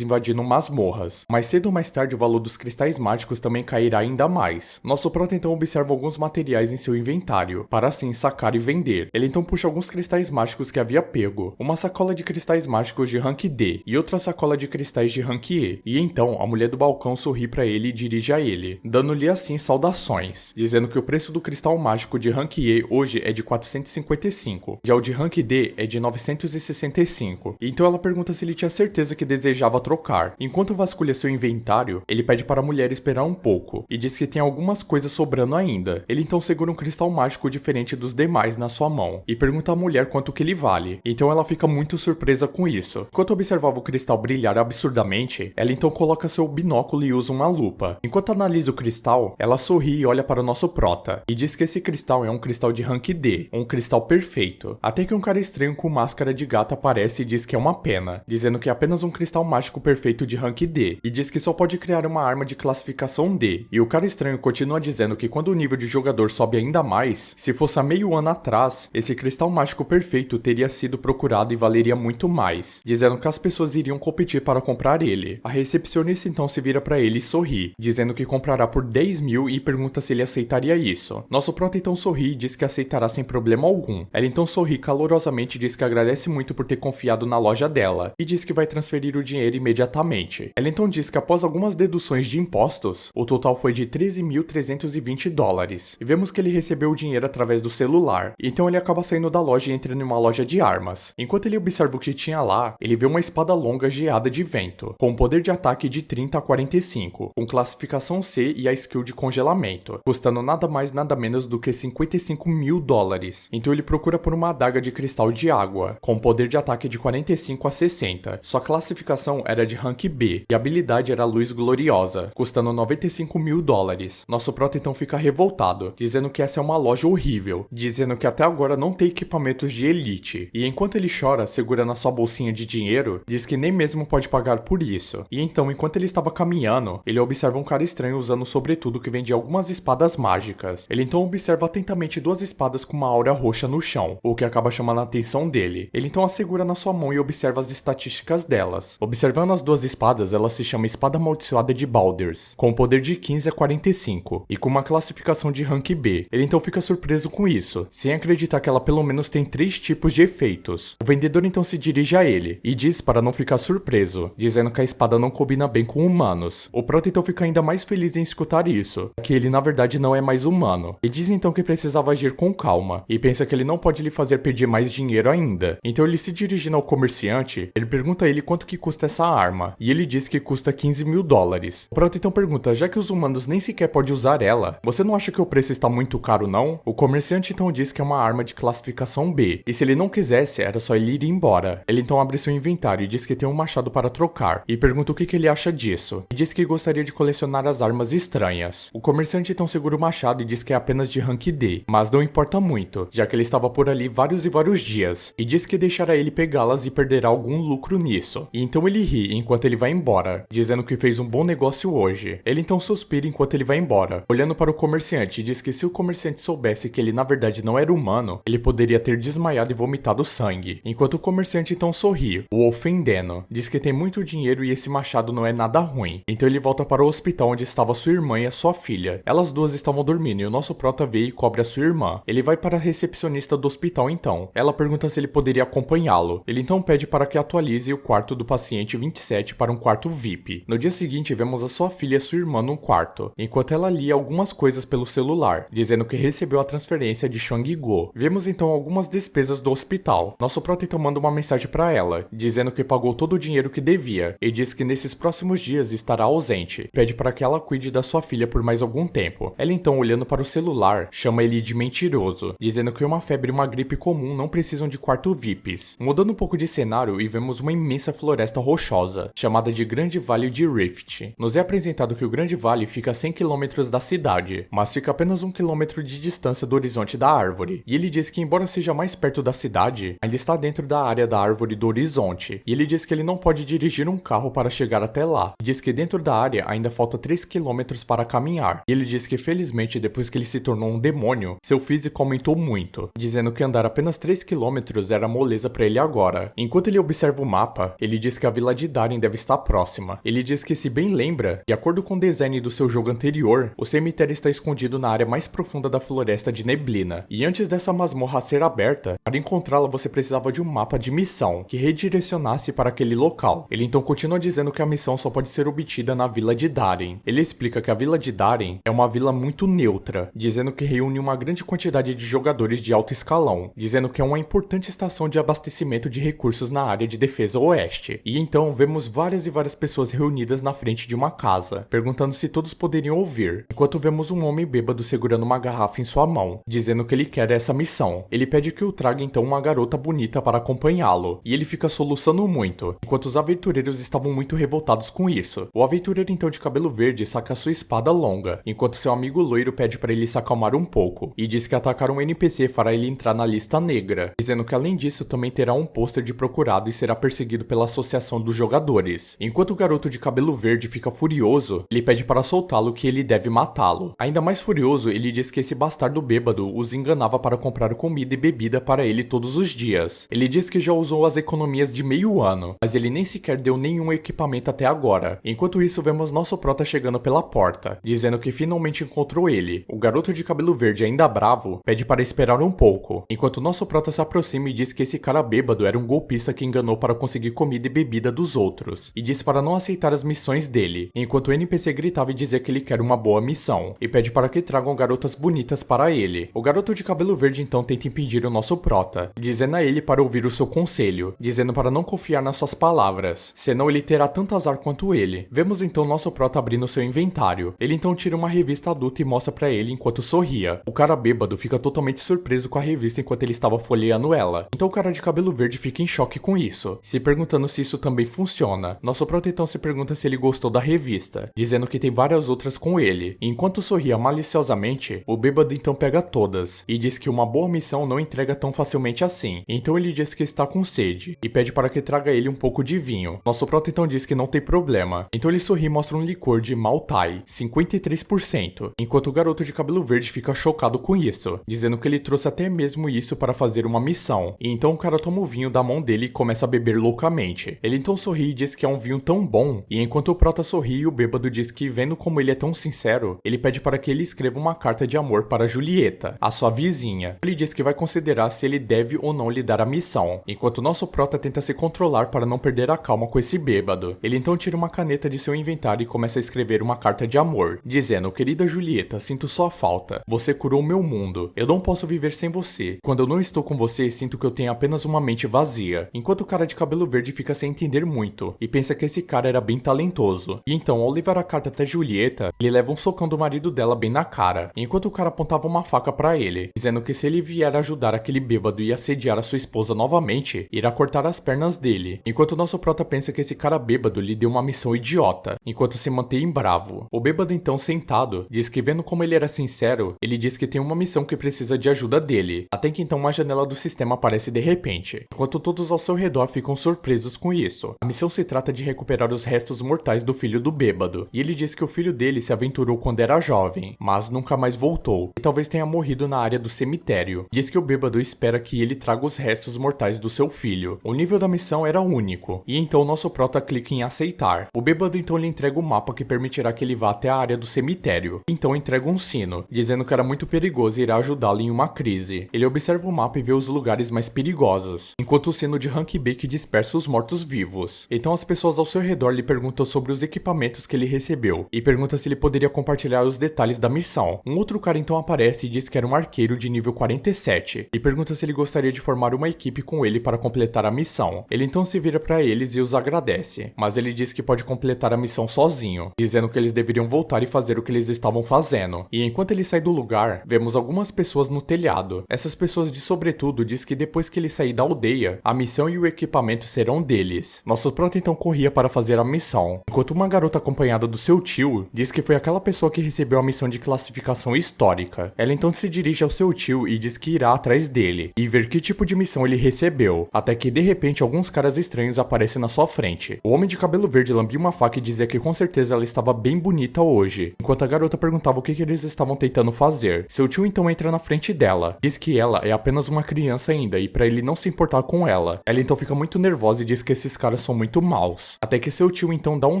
invadindo masmorras. Mais cedo ou mais tarde o valor dos cristais mágicos também cairá ainda mais. Nosso prota então observa alguns materiais em seu inventário, para assim sacar e vender. Ele então puxa alguns cristais mágicos que havia pego, uma sacola de cristais mágicos de rank D e outra sacola de cristais de rank E. E então a mulher do balcão sorri para ele e dirige a ele, dando-lhe assim saudações, dizendo que o preço do cristal mágico de rank E hoje é de 455, já o de rank D é de 965. Então ela pergunta se ele tinha certeza que desejava trocar. Enquanto vasculha seu inventário, ele pede para a mulher esperar um pouco e diz que tem algumas coisas sobrando ainda. Ele então segura um cristal mágico diferente dos demais na sua mão e pergunta à mulher quanto que ele vale. Então ela fica muito surpresa com isso. Enquanto observava o cristal brilhar absurdamente, ela então coloca seu binóculo e usa uma lupa. Enquanto analisa o cristal, ela sorri e olha para o nosso prota e diz que esse cristal é um cristal de rank D, um cristal perfeito. Até que um cara estranho com máscara de gato aparece e diz que é uma pena, dizendo que é apenas um cristal mágico perfeito de rank D, e diz que só pode criar uma arma de classificação D. E o cara estranho continua dizendo que quando o nível de jogador sobe ainda mais, se fosse há meio ano atrás, esse cristal mágico perfeito teria sido procurado e valeria muito mais, dizendo que as pessoas iriam competir para comprar ele. A recepcionista então se vira para ele e sorri, dizendo que comprará por 10 mil e pergunta se ele aceitaria isso. Nosso prota então sorri e diz que aceitará sem problema algum. Ela então sorri calorosamente e diz que agradece muito por ter confiado na loja dela, e diz que vai transferir o dinheiro imediatamente. Ela então diz que após algumas deduções de impostos, o total foi de 13.320 dólares, e vemos que ele recebeu o dinheiro através do celular. Então ele acaba saindo da loja e entra em uma loja de armas. Enquanto ele observa o que tinha lá, ele vê uma espada longa geada de vento, com poder de ataque de 30 a 45, com classificação C e a skill de congelamento, custando nada mais nada menos do que 55 mil dólares. Então ele procura por uma adaga de cristal de água, com poder de ataque de 45 a 60. Sua classificação era de rank B, e a habilidade era luz gloriosa, custando 95 mil dólares. Nosso prota então fica revoltado, dizendo que essa é uma loja horrível, dizendo que até agora não tem equipamentos de elite. E enquanto ele chora, segurando a sua bolsinha de dinheiro, diz que nem mesmo pode pagar por isso. E então, enquanto ele estava caminhando, ele observa um cara estranho usando sobretudo que vendia algumas espadas mágicas. Ele então observa atentamente duas espadas com uma aura roxa no chão, o que acaba chamando a atenção dele. Ele então as segura na sua mão e observa as estatísticas delas. Observando as duas espadas, ela se chama Espada Amaldiçoada de Baldur's, com poder de 15 a 45, e com uma classificação de rank B. Ele então fica surpreso com isso, sem acreditar que ela pelo menos tem 3 tipos de efeitos. O vendedor então se dirige a ele, e diz para não ficar surpreso, dizendo que a espada não combina bem com humanos. O prota então fica ainda mais feliz em escutar isso, que ele na verdade não é mais humano. E diz então que precisava agir com calma, e pensa que ele não pode lhe fazer pedir mais dinheiro ainda. Então ele se dirigindo ao comerciante, ele pergunta a ele quanto que custa essa arma, e ele diz que custa 15 mil dólares. O prota então pergunta, já que os humanos nem sequer podem usar ela, você não acha que o preço está muito caro não? O comerciante então diz que é uma arma de classificação B, e se ele não quisesse, era só ele ir embora. Ele então abre seu inventário e diz que tem um machado para trocar, e pergunta o que ele acha disso, e diz que gostaria de colecionar as armas estranhas. O comerciante então segura o machado e diz que é apenas de rank D, mas não importa muito, já que ele estava por ali vários e vários dias, e diz que deixará ele pegá-las e perderá algum lucro nisso. E então ele ri enquanto ele vai embora, dizendo que fez um bom negócio hoje. Ele então suspira enquanto ele vai embora, olhando para o comerciante, e diz que se o comerciante soubesse que ele na verdade não era humano, ele poderia ter desmaiado e vomitado sangue. Enquanto o comerciante então sorri, o ofendendo, diz que tem muito dinheiro e esse machado não é nada ruim. Então ele volta para o hospital onde estava sua irmã e a sua filha. Elas duas estavam dormindo e o nosso prota vê e cobre a sua irmã. Ele vai para a recepcionista do hospital então. Ela pergunta se ele poderia acompanhá-lo. Ele então pede para que atualize o quarto do paciente 27 para um quarto VIP. No dia seguinte vemos a sua filha e a sua irmã no quarto, enquanto ela lia algumas coisas pelo celular, dizendo que recebeu a transferência de Shang-Go. Vemos então algumas despesas do hospital. Nosso prota então manda uma mensagem para ela, dizendo que pagou todo o dinheiro que devia, e diz que nesses próximos dias estará ausente. Pede para que ela cuide da sua filha por mais algum tempo. Ela então, olhando para o celular, chama ele de mentiroso, dizendo que uma febre e uma gripe comum não precisam de quarto VIPs. Mudando um pouco de cenário e vemos uma imensa floresta rochosa, chamada de Grande Vale de Rift. Nos é apresentado que o Grande Vale fica a 100 km da cidade, mas fica apenas 1 km de distância do horizonte da árvore. E ele diz que embora seja mais perto da cidade, ainda está dentro da área da árvore do horizonte. E ele diz que ele não pode dirigir um carro para chegar até lá. E diz que dentro da área ainda falta 3 km para caminhar. E ele diz que felizmente depois que ele se tornou um demônio, seu físico aumentou muito, dizendo que andar apenas 3 quilômetros era moleza pra ele agora. Enquanto ele observa o mapa, ele diz que a vila de Darien deve estar próxima. Ele diz que, se bem lembra, de acordo com o design do seu jogo anterior, o cemitério está escondido na área mais profunda da floresta de neblina. E antes dessa masmorra ser aberta, para encontrá-la você precisava de um mapa de missão, que redirecionasse para aquele local. Ele então continua dizendo que a missão só pode ser obtida na vila de Darien. Ele explica que a vila de Darien é uma vila muito neutra, dizendo que reúne uma grande quantidade de jogadores de alto escalão, dizendo que é uma importante estação de abastecimento de recursos na área de defesa oeste. E então vemos várias e várias pessoas reunidas na frente de uma casa, perguntando se todos poderiam ouvir, enquanto vemos um homem bêbado segurando uma garrafa em sua mão, dizendo que ele quer essa missão. Ele pede que o traga então uma garota bonita para acompanhá-lo, e ele fica soluçando muito, enquanto os aventureiros estavam muito revoltados com isso. O aventureiro então de cabelo verde saca sua espada longa, enquanto seu amigo loiro pede para ele se acalmar um pouco, e diz que atacar um NPC fará ele entrar na lista negra, dizendo que além disso também terá um pôster de procurado e será perseguido pela associação dos jogadores. Enquanto o garoto de cabelo verde fica furioso, ele pede para soltá-lo que ele deve matá-lo. Ainda mais furioso, ele diz que esse bastardo bêbado os enganava para comprar comida e bebida para ele todos os dias. Ele diz que já usou as economias de meio ano, mas ele nem sequer deu nenhum equipamento até agora. Enquanto isso, vemos nosso prota chegando pela porta, dizendo que finalmente encontrou ele. O garoto de cabelo verde, ainda bravo, pede para esperar um pouco, enquanto nosso prota se aproxima e diz que esse cara bêbado era um golpista que enganou para conseguir comida e bebida dos outros, e diz para não aceitar as missões dele, enquanto o NPC gritava e dizia que ele quer uma boa missão, e pede para que tragam garotas bonitas para ele. O garoto de cabelo verde então tenta impedir o nosso prota, dizendo a ele para ouvir o seu conselho, dizendo para não confiar nas suas palavras, senão ele terá tanto azar quanto ele. Vemos então nosso prota abrindo seu inventário. Ele então tira uma revista adulta e mostra para ele enquanto sorria. O cara bêbado fica totalmente surpreso com a revista enquanto ele estava folheando ela. Então o cara de cabelo verde fica em choque com isso, se perguntando se isso também funciona. Nosso prota então se pergunta se ele gostou da revista, dizendo que tem várias outras com ele. Enquanto sorria maliciosamente, o bêbado então pega todas, e diz que uma boa missão não entrega tão facilmente assim. Então ele diz que está com sede, e pede para que traga ele um pouco de vinho. Nosso prota então diz que não tem problema. Então ele sorri e mostra um licor de Maltai, 53%, enquanto o garoto de cabelo verde fica chocado com isso, dizendo que ele trouxe até mesmo isso para fazer uma missão. E então o cara toma o vinho da mão dele e começa a beber loucamente. Ele então sorri e diz que é um vinho tão bom, e enquanto o prota sorri, o bêbado diz que, vendo como ele é tão sincero, ele pede para que ele escreva uma carta de amor para Julieta, a sua vizinha. Ele diz que vai considerar se ele deve ou não lhe dar a missão, enquanto nosso prota tenta se controlar para não perder a calma com esse bêbado. Ele então tira uma caneta de seu inventário e começa a escrever uma carta de amor, dizendo: querida Julieta, sinto sua falta. Você curou meu mundo. Eu não posso viver sem você. Quando eu não estou com você, sinto que eu tenho apenas uma mente vazia. Enquanto o cara de cabelo verde fica sem entender muito, e pensa que esse cara era bem talentoso. E então, ao levar a carta até Julieta, ele leva um socão do marido dela bem na cara, enquanto o cara apontava uma faca pra ele, dizendo que se ele vier ajudar aquele bêbado e assediar a sua esposa novamente, irá cortar as pernas dele. Enquanto nosso prota pensa que esse cara bêbado lhe deu uma missão idiota, enquanto se mantém bravo. O bêbado então, sentado, diz que vendo como ele era sincero, ele diz que tem uma missão que precisa de ajuda dele, até que então uma janela do sistema aparece de repente, enquanto todos ao seu redor ficam surpresos com isso. A missão se trata de recuperar os restos mortais do filho do bêbado, e ele diz que o filho dele se aventurou quando era jovem, mas nunca mais voltou, e talvez tenha morrido na área do cemitério. Diz que o bêbado espera que ele traga os restos mortais do seu filho. O nível da missão era único, e então nosso prota clica em aceitar. O bêbado então lhe entrega um mapa que permitirá que ele vá até a área do cemitério. Então entrega um sino, dizendo que era muito perigoso e irá ajudá-lo em uma crise. Ele observa o mapa e vê os lugares mais perigosos, enquanto o sino de Hankbeak dispersa os mortos-vivos. Então as pessoas ao seu redor lhe perguntam sobre os equipamentos que ele recebeu, e pergunta se ele poderia compartilhar os detalhes da missão. Um outro cara então aparece e diz que era um arqueiro de nível 47, e pergunta se ele gostaria de formar uma equipe com ele para completar a missão. Ele então se vira para eles e os agradece, mas ele diz que pode completar a missão sozinho, dizendo que eles deveriam voltar e fazer o que eles estavam fazendo. E enquanto ele sai do lugar, vemos algumas pessoas no telhado. Essas pessoas de sobretudo diz que depois que ele sair da aldeia, a missão e o equipamento serão deles. Nosso prota então corria para fazer a missão, enquanto uma garota acompanhada do seu tio diz que foi aquela pessoa que recebeu a missão de classificação histórica. Ela então se dirige ao seu tio e diz que irá atrás dele e ver que tipo de missão ele recebeu, até que de repente alguns caras estranhos aparecem na sua frente. O homem de cabelo verde lambia uma faca e dizia que com certeza ela estava bem bonita hoje, enquanto a garota perguntava o que eles estavam tentando fazer. Seu tio então entra na frente dela, diz que ela é apenas uma criança criança ainda e pra ele não se importar com ela. Ela então fica muito nervosa e diz que esses caras são muito maus. Até que seu tio então dá um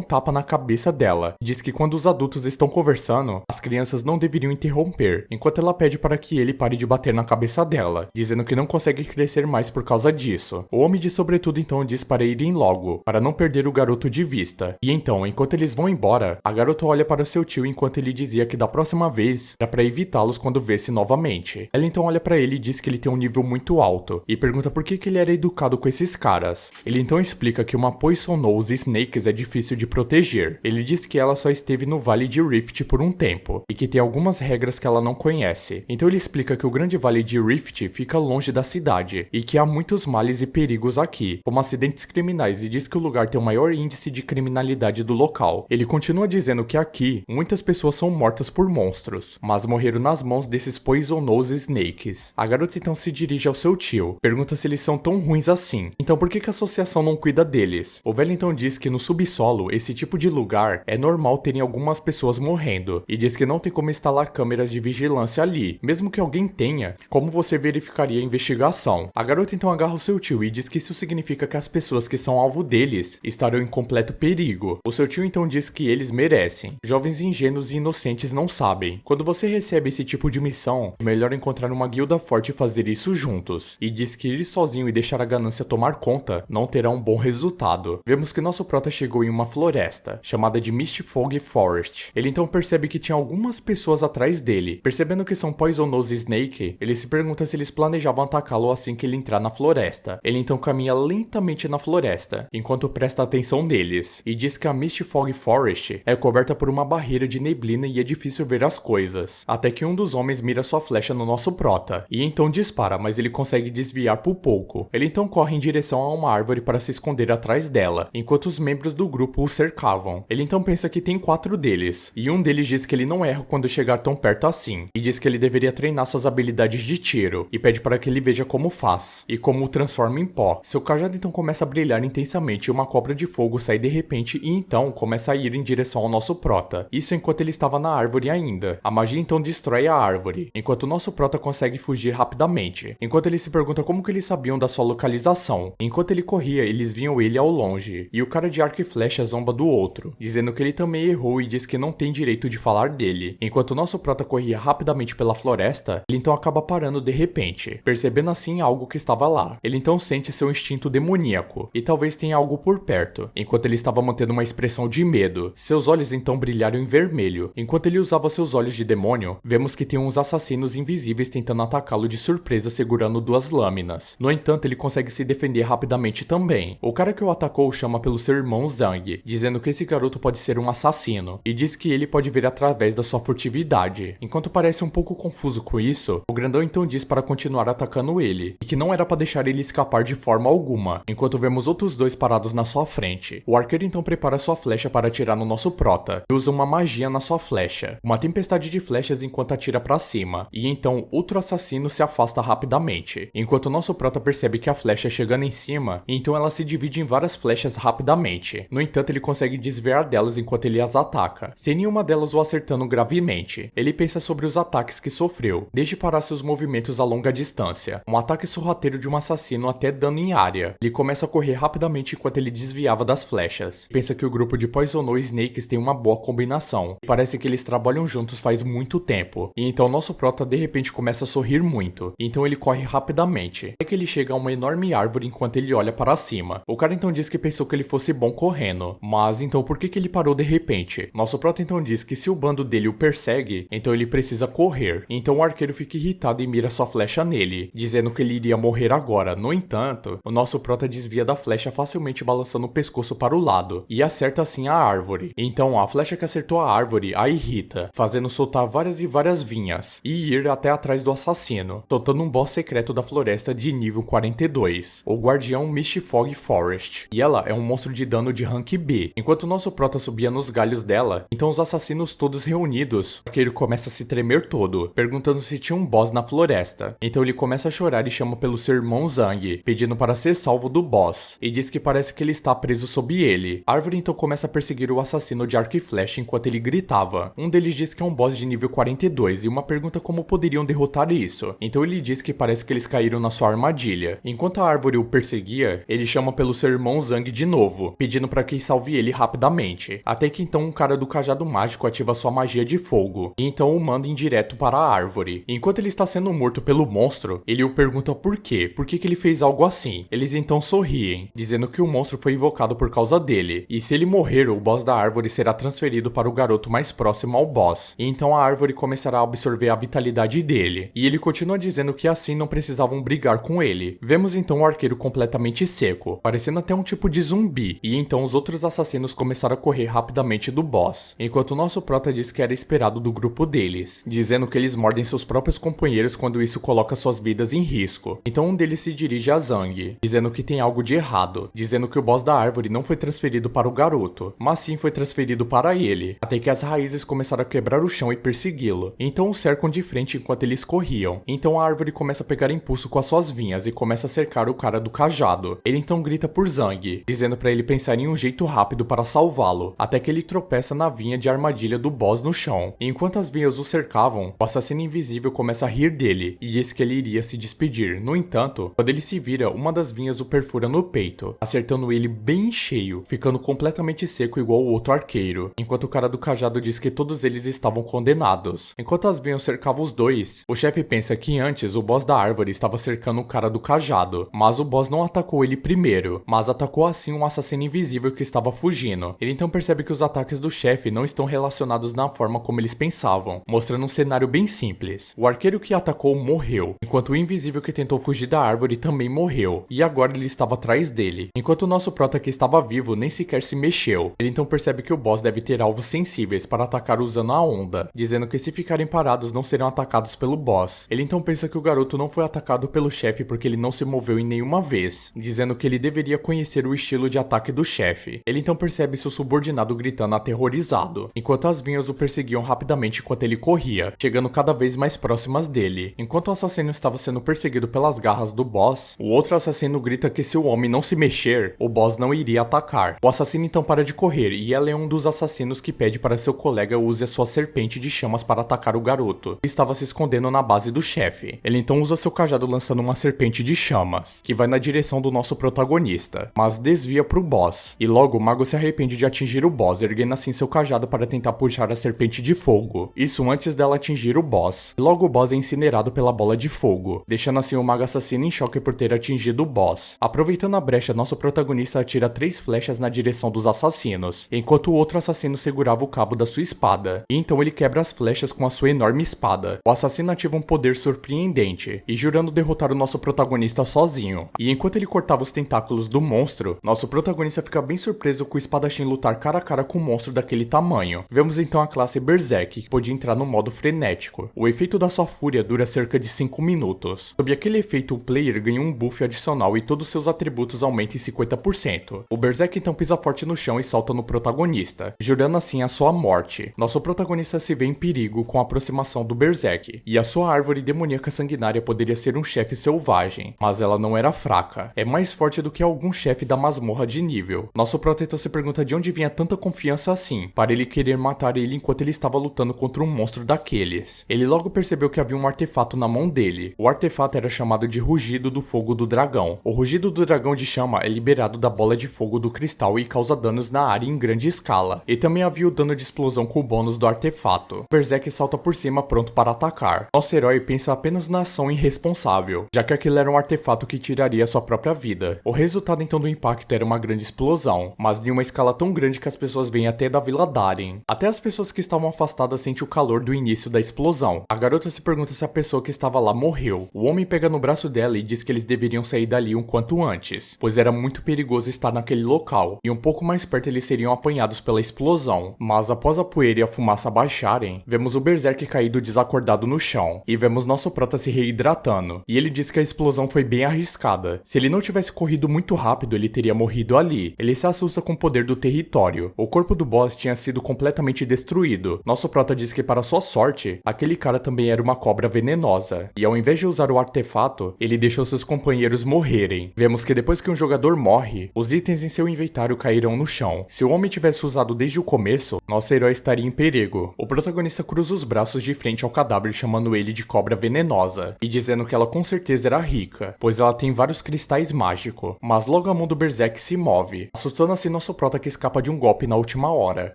tapa na cabeça dela. Diz que quando os adultos estão conversando, as crianças não deveriam interromper, enquanto ela pede para que ele pare de bater na cabeça dela, dizendo que não consegue crescer mais por causa disso. O homem de sobretudo então diz para irem logo, para não perder o garoto de vista. E então, enquanto eles vão embora, a garota olha para seu tio enquanto ele dizia que da próxima vez era para evitá-los quando vê-se novamente. Ela então olha para ele e diz que ele tem um nível muito alto, e pergunta por que ele era educado com esses caras. Ele então explica que uma Poisonous Snakes é difícil de proteger. Ele diz que ela só esteve no Vale de Rift por um tempo, e que tem algumas regras que ela não conhece. Então ele explica que o Grande Vale de Rift fica longe da cidade, e que há muitos males e perigos aqui, como acidentes criminais, e diz que o lugar tem o maior índice de criminalidade do local. Ele continua dizendo que aqui, muitas pessoas são mortas por monstros, mas morreram nas mãos desses Poisonous Snakes. A garota então se dirige ao seu tio, pergunta se eles são tão ruins assim, então por que a associação não cuida deles? O velho então diz que no subsolo, esse tipo de lugar, é normal terem algumas pessoas morrendo, e diz que não tem como instalar câmeras de vigilância ali. Mesmo que alguém tenha, como você verificaria a investigação? A garota então agarra o seu tio e diz que isso significa que as pessoas que são alvo deles estarão em completo perigo. O seu tio então diz que eles merecem. Jovens ingênuos e inocentes não sabem. Quando você recebe esse tipo de missão, é melhor encontrar uma guilda forte e fazer isso juntos. E diz que ir sozinho e deixar a ganância tomar conta não terá um bom resultado. Vemos que nosso prota chegou em uma floresta, chamada de Mistfog Forest. Ele então percebe que tinha algumas pessoas atrás dele. Percebendo que são Poisonous Snake, ele se pergunta se eles planejavam atacá-lo assim que ele entrar na floresta. Ele então caminha lentamente na floresta, enquanto presta atenção neles, e diz que a Mistfog Forest é coberta por uma barreira de neblina e é difícil ver as coisas. Até que um dos homens mira sua flecha no nosso prota, e então dispara, mas ele consegue desviar por pouco. Ele então corre em direção a uma árvore para se esconder atrás dela, enquanto os membros do grupo o cercavam. Ele então pensa que tem 4 deles, e um deles diz que ele não erra quando chegar tão perto assim, e diz que ele deveria treinar suas habilidades de tiro, e pede para que ele veja como faz, e como o transforma em pó. Seu cajado então começa a brilhar intensamente e uma cobra de fogo sai de repente e então começa a ir em direção ao nosso prota. Isso enquanto ele estava na árvore ainda. A magia então destrói a árvore, enquanto o nosso prota consegue fugir rapidamente, enquanto ele se pergunta como que eles sabiam da sua localização. Enquanto ele corria, eles viam ele ao longe, e o cara de arco e flecha zomba do outro, dizendo que ele também errou e diz que não tem direito de falar dele. Enquanto o nosso prota corria rapidamente pela floresta, ele então acaba parando de repente, percebendo assim algo que estava lá. Ele então sente seu instinto demoníaco, e talvez tenha algo por perto, enquanto ele estava mantendo uma expressão de medo. Seus olhos então brilharam em vermelho. Enquanto ele usava seus olhos de demônio, vemos que tem uns assassinos invisíveis tentando atacá-lo de surpresa segurando 2 lâminas. No entanto, ele consegue se defender rapidamente também. O cara que o atacou chama pelo seu irmão Zhang, dizendo que esse garoto pode ser um assassino, e diz que ele pode ver através da sua furtividade. Enquanto parece um pouco confuso com isso, o grandão então diz para continuar atacando ele, e que não era para deixar ele escapar de forma alguma, enquanto vemos outros 2 parados na sua frente. O arqueiro então prepara sua flecha para atirar no nosso prota, e usa uma magia na sua flecha, uma tempestade de flechas enquanto atira para cima, e então outro assassino se afasta rapidamente, enquanto o nosso prota percebe que a flecha é chegando em cima, e então ela se divide em várias flechas rapidamente. No entanto, ele consegue desviar delas enquanto ele as ataca, sem nenhuma delas o acertando gravemente. Ele pensa sobre os ataques que sofreu, desde parar seus movimentos a longa distância, um ataque sorrateiro de um assassino até dano em área. Ele começa a correr rapidamente enquanto ele desviava das flechas. Pensa que o grupo de Poisonous Snakes tem uma boa combinação, e parece que eles trabalham juntos faz muito tempo. E então nosso prota de repente começa a sorrir muito, então ele corre rapidamente, até que ele chega a uma enorme árvore enquanto ele olha para cima. O cara então diz que pensou que ele fosse bom correndo, mas então por que ele parou de repente? Nosso prota então diz que se o bando dele o persegue, então ele precisa correr. Então o arqueiro fica irritado e mira sua flecha nele, dizendo que ele iria morrer agora. No entanto, o nosso prota desvia da flecha facilmente balançando o pescoço para o lado, e acerta assim a árvore. Então a flecha que acertou a árvore a irrita, fazendo soltar várias e várias vinhas, e ir até atrás do assassino, soltando um boss secreto da floresta de nível 42, o guardião Mistfog Forest. E ela é um monstro de dano de rank B. Enquanto o nosso prota subia nos galhos dela, então os assassinos todos reunidos, o arqueiro começa a se tremer todo, perguntando se tinha um boss na floresta. Então ele começa a chorar e chama pelo seu irmão Zhang, pedindo para ser salvo do boss, e diz que parece que ele está preso sob ele. A árvore então começa a perseguir o assassino de arco e flecha enquanto ele gritava. Um deles diz que é um boss de nível 42 e uma pergunta como poderiam derrotar isso. Então ele diz que parece parece que eles caíram na sua armadilha. Enquanto a árvore o perseguia, ele chama pelo seu irmão Zhang de novo, pedindo para que salve ele rapidamente. Até que então um cara do cajado mágico ativa sua magia de fogo, e então o manda em direto para a árvore. Enquanto ele está sendo morto pelo monstro, ele o pergunta por quê, que ele fez algo assim. Eles então sorriem, dizendo que o monstro foi invocado por causa dele, e se ele morrer, o boss da árvore será transferido para o garoto mais próximo ao boss, e então a árvore começará a absorver a vitalidade dele, e ele continua dizendo que assim não precisavam brigar com ele. Vemos então o arqueiro completamente seco, parecendo até um tipo de zumbi, e então os outros assassinos começaram a correr rapidamente do boss, enquanto o nosso prota diz que era esperado do grupo deles, dizendo que eles mordem seus próprios companheiros quando isso coloca suas vidas em risco. Então um deles se dirige a Zhang, dizendo que tem algo de errado, dizendo que o boss da árvore não foi transferido para o garoto, mas sim foi transferido para ele, até que as raízes começaram a quebrar o chão e persegui-lo. Então o cercam de frente enquanto eles corriam. Então a árvore começa a pegar impulso com as suas vinhas e começa a cercar o cara do cajado. Ele então grita por Zhang, dizendo para ele pensar em um jeito rápido para salvá-lo, até que ele tropeça na vinha de armadilha do boss no chão. Enquanto as vinhas o cercavam, o assassino invisível começa a rir dele, e disse que ele iria se despedir. No entanto, quando ele se vira, uma das vinhas o perfura no peito, acertando ele bem cheio, ficando completamente seco igual o outro arqueiro, enquanto o cara do cajado diz que todos eles estavam condenados. Enquanto as vinhas cercavam os dois, o chefe pensa que antes o boss da árvore estava cercando o cara do cajado, mas o boss não atacou ele primeiro, mas atacou assim um assassino invisível que estava fugindo. Ele então percebe que os ataques do chefe não estão relacionados na forma como eles pensavam, mostrando um cenário bem simples. O arqueiro que atacou morreu, enquanto o invisível que tentou fugir da árvore também morreu, e agora ele estava atrás dele, enquanto o nosso prota que estava vivo nem sequer se mexeu. Ele então percebe que o boss deve ter alvos sensíveis para atacar usando a onda, dizendo que se ficarem parados não serão atacados pelo boss. Ele então pensa que o garoto não foi atacado pelo chefe porque ele não se moveu em nenhuma vez, dizendo que ele deveria conhecer o estilo de ataque do chefe. Ele então percebe seu subordinado gritando aterrorizado, enquanto as vinhas o perseguiam rapidamente enquanto ele corria, chegando cada vez mais próximas dele. Enquanto o assassino estava sendo perseguido pelas garras do boss, o outro assassino grita que se o homem não se mexer, o boss não iria atacar. O assassino então para de correr, e ela é um dos assassinos que pede para seu colega use a sua serpente de chamas para atacar o garoto, que estava se escondendo na base do chefe. Ele então usa seu cajado lançando uma serpente de chamas, que vai na direção do nosso protagonista, mas desvia pro boss, e logo o mago se arrepende de atingir o boss, erguendo assim seu cajado para tentar puxar a serpente de fogo, isso antes dela atingir o boss. Logo o boss é incinerado pela bola de fogo, deixando assim o mago assassino em choque por ter atingido o boss. Aproveitando a brecha, nosso protagonista atira 3 flechas na direção dos assassinos, enquanto o outro assassino segurava o cabo da sua espada, e então ele quebra as flechas com a sua enorme espada. O assassino ativa um poder surpreendente, e jurando derrotar o nosso protagonista sozinho. E enquanto ele cortava os tentáculos do monstro, nosso protagonista fica bem surpreso com o espadachim lutar cara a cara com um monstro daquele tamanho. Vemos então a classe Berserk, que pode entrar no modo frenético. O efeito da sua fúria dura cerca de 5 minutos. Sob aquele efeito, o player ganha um buff adicional e todos seus atributos aumentam em 50%. O Berserk então pisa forte no chão e salta no protagonista, jurando assim a sua morte. Nosso protagonista se vê em perigo com a aproximação do Berserk, e a sua árvore demoníaca sanguinária poderia ser um chefe selvagem, mas ela não era fraca. É mais forte do que algum chefe da masmorra de nível. Nosso protetor se pergunta de onde vinha tanta confiança assim, para ele querer matar ele enquanto ele estava lutando contra um monstro daqueles. Ele logo percebeu que havia um artefato na mão dele. O artefato era chamado de Rugido do Fogo do Dragão. O rugido do dragão de chama é liberado da bola de fogo do cristal e causa danos na área em grande escala. E também havia o dano de explosão com o bônus do artefato. O Berserk salta por cima pronto para atacar. Nosso herói pensa apenas na ação irresponsável, já que aquilo era um artefato que tiraria sua própria vida. O resultado então do impacto era uma grande explosão, mas de uma escala tão grande que as pessoas vêm até da Vila Darien. Até as pessoas que estavam afastadas sentem o calor do início da explosão. A garota se pergunta se a pessoa que estava lá morreu. O homem pega no braço dela e diz que eles deveriam sair dali um quanto antes, pois era muito perigoso estar naquele local, e um pouco mais perto eles seriam apanhados pela explosão. Mas após a poeira e a fumaça baixarem, vemos o Berserk caído desacordado no chão, e vemos nosso prota se reidratando, e ele diz que a explosão foi bem arriscada. Se ele não tivesse corrido muito rápido, ele teria morrido ali. Ele se assusta com o poder do território. O corpo do boss tinha sido completamente destruído. Nosso prota diz que, para sua sorte, aquele cara também era uma cobra venenosa, e ao invés de usar o artefato, ele deixou seus companheiros morrerem. Vemos que depois que um jogador morre, os itens em seu inventário cairão no chão. Se o homem tivesse usado desde o começo, nosso herói estaria em perigo. O protagonista cruza os braços de frente ao cadáver chamando ele de cobra venenosa, e dizendo que ela com certeza era rica, pois ela tem vários cristais mágicos. Mas logo a mão do Berserk se move, assustando assim nosso prota que escapa de um golpe na última hora.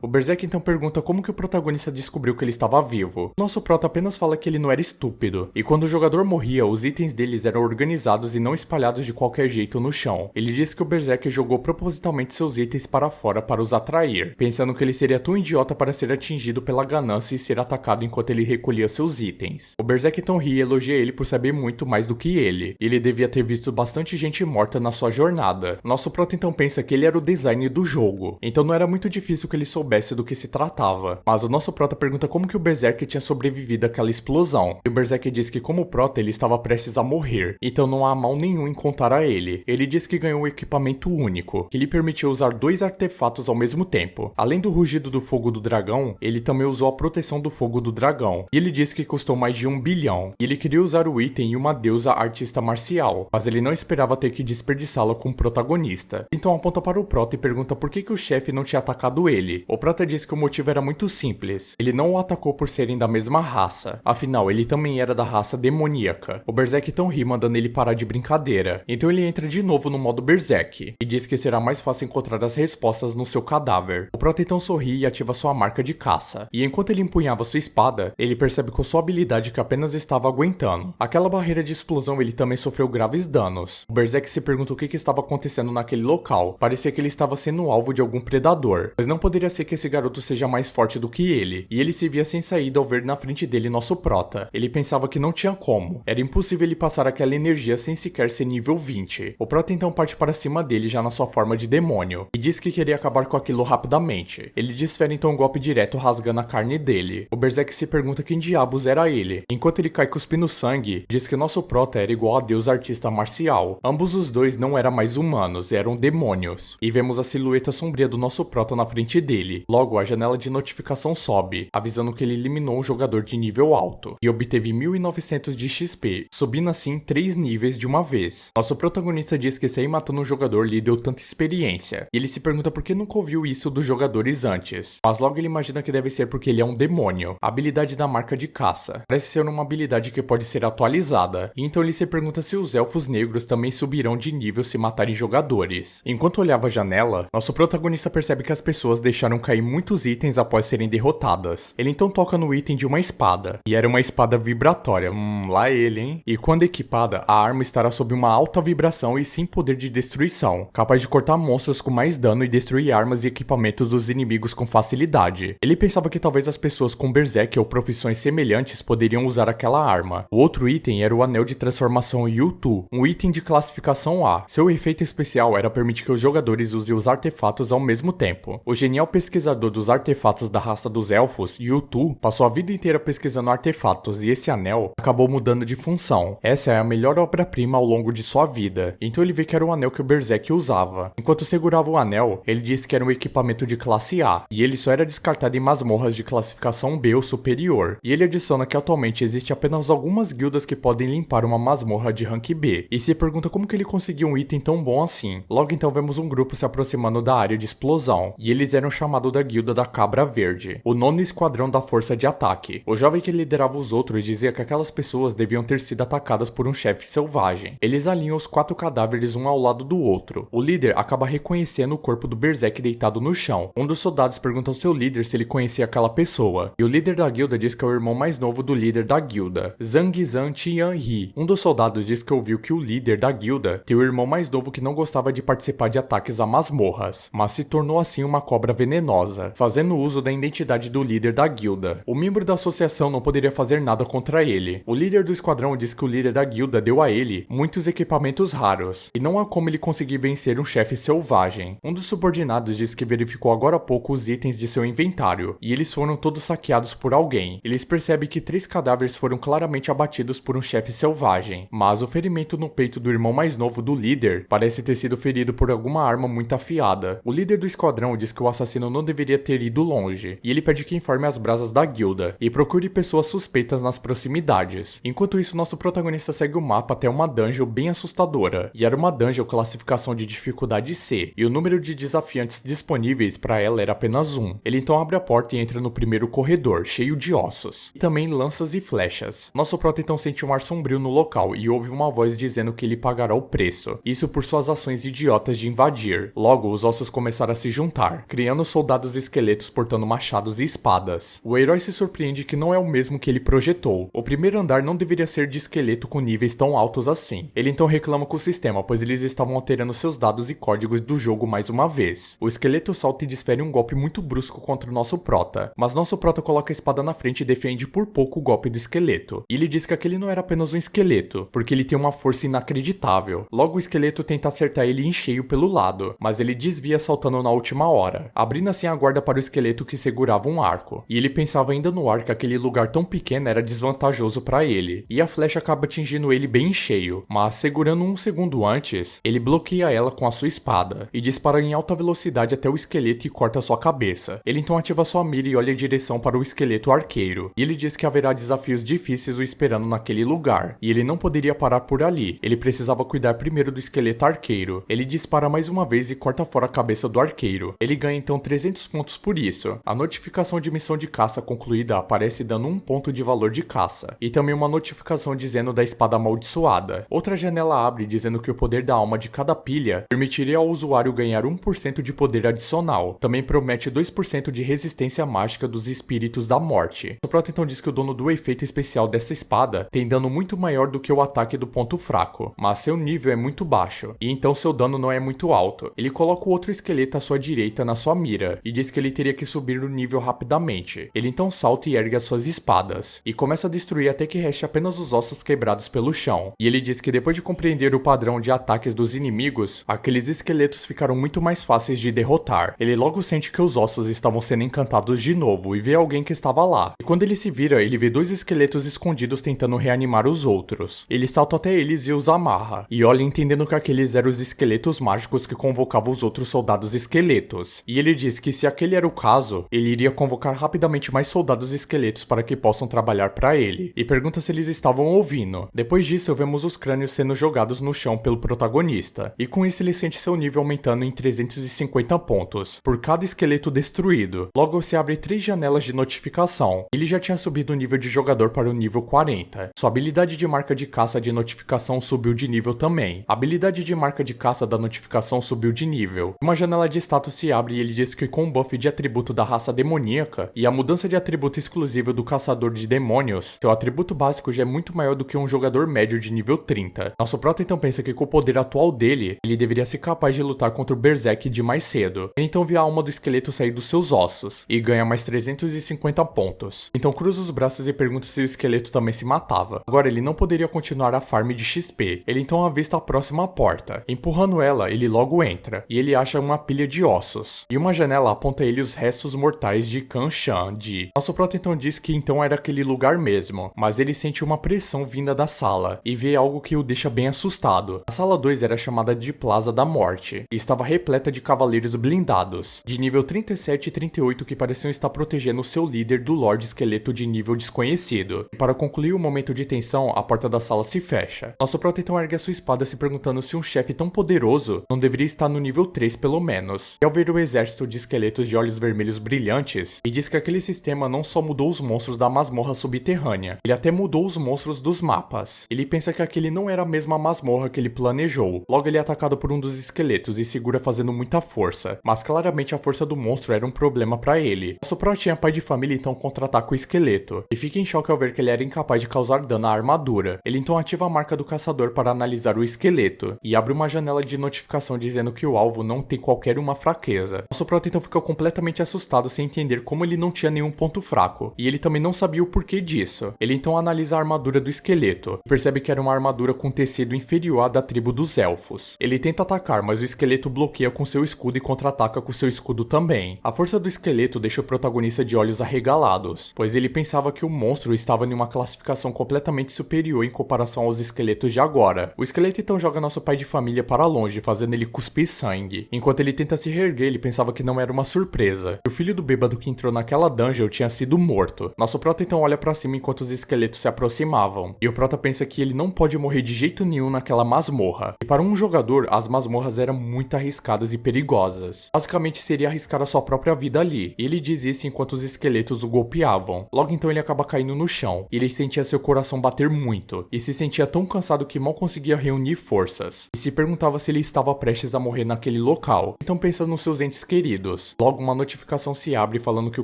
O Berserk então pergunta como que o protagonista descobriu que ele estava vivo. Nosso prota apenas fala que ele não era estúpido, e quando o jogador morria, os itens deles eram organizados e não espalhados de qualquer jeito no chão. Ele diz que o Berserk jogou propositalmente seus itens para fora para os atrair, pensando que ele seria tão idiota para ser atingido pela ganância e ser atacado enquanto ele recolhia seus itens. O Berserk então ri e elogia ele por saber muito mais do que ele. Ele devia ter visto bastante gente morta na sua jornada. Nosso prota então pensa que ele era o design do jogo, então não era muito difícil que ele soubesse do que se tratava. Mas o nosso prota pergunta como que o Berserk tinha sobrevivido àquela explosão. E o Berserk diz que como prota ele estava prestes a morrer, então não há mal nenhum em contar a ele. Ele diz que ganhou um equipamento único, que lhe permitiu usar 2 artefatos ao mesmo tempo. Além do rugido do fogo do dragão, ele também usou a proteção do fogo do dragão. E ele diz que custou mais de 1 bilhão. E ele queria usar o item em uma deusa artista marcial, mas ele não esperava ter que desperdiçá-la com o protagonista. Então aponta para o prota e pergunta por que o chefe não tinha atacado ele. O prota diz que o motivo era muito simples. Ele não o atacou por serem da mesma raça. Afinal, ele também era da raça demoníaca. O Berserk então ri, mandando ele parar de brincadeira. Então ele entra de novo no modo Berserk e diz que será mais fácil encontrar as respostas no seu cadáver. O prota então sorri e ativa sua marca de caça. E enquanto ele empunhava sua espada, ele percebe com sua habilidade que apenas estava aguentando. Aquela barreira de explosão ele também sofreu graves danos. O Berserk se pergunta o que estava acontecendo naquele local. Parecia que ele estava sendo alvo de algum predador, mas não poderia ser que esse garoto seja mais forte do que ele. E ele se via sem saída ao ver na frente dele nosso prota. Ele pensava que não tinha como. Era impossível ele passar aquela energia sem sequer ser nível 20. O prota então parte para cima dele já na sua forma de demônio e diz que queria acabar com aquilo rapidamente. Ele desfere então um golpe direto rasgando a carne dele. O Berserk se pergunta quem diabos era ele. Enquanto ele cai cuspindo sangue, diz que nosso prota era igual a deus artista marcial. Ambos os dois não eram mais humanos, eram demônios. E vemos a silhueta sombria do nosso prota na frente dele. Logo, a janela de notificação sobe, avisando que ele eliminou um jogador de nível alto e obteve 1900 de XP, subindo assim 3 níveis de uma vez. Nosso protagonista diz que sair matando um jogador lhe deu tanta experiência, e ele se pergunta por que nunca ouviu isso dos jogadores antes. Mas logo ele imagina que deve ser porque ele é um demônio. A habilidade da marca de caça parece ser uma habilidade que pode ser atualizada, e então ele se pergunta se os elfos negros também subirão de nível se matarem jogadores. Enquanto olhava a janela, nosso protagonista percebe que as pessoas deixaram cair muitos itens após serem derrotadas. Ele então toca no item de uma espada, e era uma espada vibratória. Lá ele, hein? E quando equipada, a arma estará sob uma alta vibração e sem poder de destruição, capaz de cortar monstros com mais dano e destruir armas e equipamentos dos inimigos com facilidade. Ele pensava que talvez as pessoas com Berserk ou profissões semelhantes poderiam usar aquela arma. O outro item era o anel de transformação Yutu, um item de classificação A. Seu efeito especial era permitir que os jogadores usem os artefatos ao mesmo tempo. O genial pesquisador dos artefatos da raça dos elfos, Yutu, passou a vida inteira pesquisando artefatos e esse anel acabou mudando de função. Essa é a melhor obra-prima ao longo de sua vida. Então ele vê que era o anel que o Berserk usava. Enquanto segurava o anel, ele disse que era um equipamento de classe A, e ele só era descartado em masmorras de classificação B ou superior. E ele adiciona que atualmente existe apenas algumas guildas que podem limpar uma masmorra de rank B, e se pergunta como que ele conseguiu um item tão bom assim. Logo então vemos um grupo se aproximando da área de explosão, e eles eram chamados da guilda da Cabra Verde, o 9º esquadrão da força de ataque. O jovem que liderava os outros dizia que aquelas pessoas deviam ter sido atacadas por um chefe selvagem. Eles alinham os 4 cadáveres um ao lado do outro. O líder acaba reconhecendo o corpo do Berserk deitado no chão. Um dos soldados pergunta ao seu líder se ele conhecia aquela pessoa, e o líder da guilda diz que é o irmão mais novo do líder da guilda, Zhang Tianhe. Um dos soldados diz que ouviu que o líder da guilda tem o irmão mais novo que não gostava de participar de ataques a masmorras, mas se tornou assim uma cobra venenosa, fazendo uso da identidade do líder da guilda. O membro da associação não poderia fazer nada contra ele. O líder do esquadrão diz que o líder da guilda deu a ele muitos equipamentos raros, e não há como ele conseguir vencer um chefe selvagem. Um dos subordinados diz que verificou agora há pouco os itens de seu inventário, e eles foram todos saqueados por alguém. Eles percebem que 3 cadáveres foram claramente abatidos por um chefe selvagem, mas o ferimento no peito do irmão mais novo do líder parece ter sido ferido por alguma arma muito afiada. O líder do esquadrão diz que o assassino não deveria ter ido longe, e ele pede que informe as brasas da guilda e procure pessoas suspeitas nas proximidades. Enquanto isso, nosso protagonista segue o mapa até uma dungeon bem assustadora, e era uma dungeon classificação de dificuldade C, e o número de desafiantes disponíveis para ela era apenas 1. Ele então abre a porta e entra no primeiro corredor, cheio de ossos, e também lanças e flechas. Nosso prota então sente sente um ar sombrio no local e ouve uma voz dizendo que ele pagará o preço. Isso por suas ações idiotas de invadir. Logo, os ossos começaram a se juntar, criando soldados esqueletos portando machados e espadas. O herói se surpreende que não é o mesmo que ele projetou. O primeiro andar não deveria ser de esqueleto com níveis tão altos assim. Ele então reclama com o sistema, pois eles estavam alterando seus dados e códigos do jogo mais uma vez. O esqueleto salta e desfere um golpe muito brusco contra o nosso prota, mas nosso prota coloca a espada na frente e defende por pouco o golpe do esqueleto. E ele diz que aquele não era apenas um esqueleto, porque ele tem uma força inacreditável. Logo o esqueleto tenta acertar ele em cheio pelo lado, mas ele desvia saltando na última hora, abrindo assim a guarda para o esqueleto que segurava um arco. E ele pensava ainda no ar que aquele lugar tão pequeno era desvantajoso para ele, e a flecha acaba atingindo ele bem em cheio, mas segurando um segundo antes, ele bloqueia ela com a sua espada, e dispara em alta velocidade até o esqueleto e corta sua cabeça. Ele então ativa sua mira e olha em direção para o esqueleto arqueiro, e ele diz que haverá desafios difíceis o esperando naquele lugar, e ele não poderia parar por ali, ele precisava cuidar primeiro do esqueleto arqueiro. Ele dispara mais uma vez e corta fora a cabeça do arqueiro. Ele ganha então 300 pontos por isso. A notificação de missão de caça concluída aparece dando 1 ponto de valor de caça, e também uma notificação dizendo da espada amaldiçoada. Outra janela abre dizendo que o poder da alma de cada pilha permitiria ao usuário ganhar 1% de poder adicional. Também promete 2% de resistência mágica dos espíritos da morte. O prota então diz que o dono do efeito especial dessa espada tem dano muito maior do que o ataque do ponto fraco, mas seu nível é muito baixo, e então seu dano não é muito alto. Ele coloca o outro esqueleto à sua direita na sua mira, e diz que ele teria que subir o nível rapidamente. Ele então salta e ergue as suas espadas, e começa a destruir até que reste apenas os ossos quebrados pelo chão. E ele diz que depois de compreender o padrão de ataques dos inimigos, aqueles esqueletos ficaram muito mais fáceis de derrotar. Ele logo sente que os ossos estavam sendo encantados de novo, e vê alguém que estava lá. E quando ele se vira, ele vê 2 esqueletos escondidos tentando reanimar os outros. Ele salta até eles e os amarra, e olha entendendo que aqueles eram os esqueletos mágicos que convocavam os outros soldados esqueletos. E ele diz que se aquele era o caso, ele iria convocar rapidamente mais soldados esqueletos para que possam trabalhar para ele, e pergunta se eles estavam ouvindo. Depois disso, vemos os crânios sendo jogados no chão pelo protagonista, e com isso ele sente seu nível aumentando em 350 pontos, por cada esqueleto destruído. Logo se abre 3 janelas de notificação. Ele já tinha subido o nível de jogador para o nível 40. Sua habilidade de marca de caça de notificação subiu de nível também. A habilidade de marca de caça da notificação subiu de nível. Uma janela de status se abre e ele diz que com o buff de atributo da raça demoníaca e a mudança de atributo exclusivo do caçador de demônios, seu atributo básico já é muito maior do que um jogador médio de nível 30. Nosso prota então pensa que com o poder atual dele, ele deveria ser capaz de lutar contra o Berserk de mais cedo. Ele então vê a alma do esqueleto sair dos seus ossos e ganha mais 350 pontos. Então cruza os braços e pergunta se o esqueleto também se matava. Agora ele não poderia continuar a farm de XP. Ele então avista a próxima porta. Empurrando ela, ele logo entra, e ele acha uma pilha de ossos. E uma janela aponta a ele os restos mortais de Kanshan Di. Nosso prota então diz que então era aquele lugar mesmo, mas ele sente uma pressão vinda da sala, e vê algo que o deixa bem assustado. A sala 2 era chamada de Plaza da Morte, e estava repleta de cavaleiros blindados, de nível 37 e 38 que pareciam estar protegendo o seu líder do Lorde Esqueleto de nível desconhecido. E para concluir o momento de tensão, a porta da sala se fecha. Nosso prota então ergue a sua espada se perguntando se um chefe tão poderoso não deveria estar no nível 3 pelo menos. E ao ver o exército de esqueletos de olhos vermelhos brilhantes, ele diz que aquele sistema não só mudou os monstros da masmorra subterrânea, ele até mudou os monstros dos mapas. Ele pensa que aquele não era a mesma masmorra que ele planejou. Logo ele é atacado por um dos esqueletos e segura fazendo muita força, mas claramente a força do monstro era um problema para ele. Nosso protinha pai de família então contra-ataca o esqueleto, e fica em choque ao ver que ele era incapaz de causar dano à armadura. Ele então ativa a marca do caçador para analisar o esqueleto, e abre uma janela de notificação dizendo que o alvo não tem qualquer uma fraqueza. Nosso prota então fica completamente assustado sem entender como ele não tinha nenhum ponto fraco, e ele também não sabia o porquê disso. Ele então analisa a armadura do esqueleto, e percebe que era uma armadura com tecido inferior à da tribo dos elfos. Ele tenta atacar, mas o esqueleto bloqueia com seu escudo e contra-ataca com seu escudo também. A força do esqueleto deixa o protagonista de olhos arregalados, pois ele pensava que o monstro estava em uma classificação completamente superior em comparação aos esqueletos de agora. O esqueleto então joga nosso pai de família para longe, fazendo ele cuspir sangue. Enquanto ele tenta se reerguer, ele pensava que não era uma surpresa. O filho do bêbado que entrou naquela dungeon tinha sido morto. Nosso prota então olha para cima enquanto os esqueletos se aproximavam, e o prota pensa que ele não pode morrer de jeito nenhum naquela masmorra. E para um jogador, as masmorras eram muito arriscadas e perigosas. Basicamente seria arriscar a sua própria vida ali. E ele diz isso enquanto os esqueletos o golpeavam. Logo então ele acaba caindo no chão, e ele sentia seu coração coração bater muito, e se sentia tão cansado que mal conseguia reunir forças, e se perguntava se ele estava prestes a morrer naquele local. Então pensa nos seus entes queridos. Logo uma notificação se abre falando que o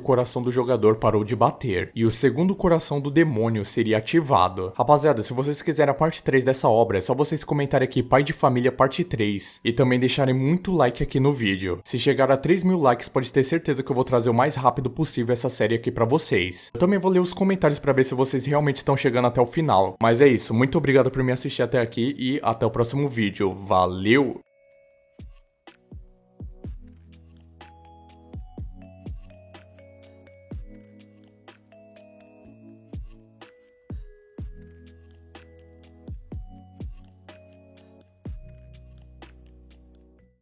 coração do jogador parou de bater, e o segundo coração do demônio seria ativado. Rapaziada, se vocês quiserem a parte 3 dessa obra, é só vocês comentarem aqui Pai de Família parte 3, e também deixarem muito like aqui no vídeo. Se chegar a 3.000 likes, pode ter certeza que eu vou trazer o mais rápido possível essa série aqui pra vocês. Eu também vou ler os comentários pra ver se vocês realmente estão chegando até o final. Mas é isso, muito obrigado por me assistir até aqui e até o próximo vídeo. Valeu!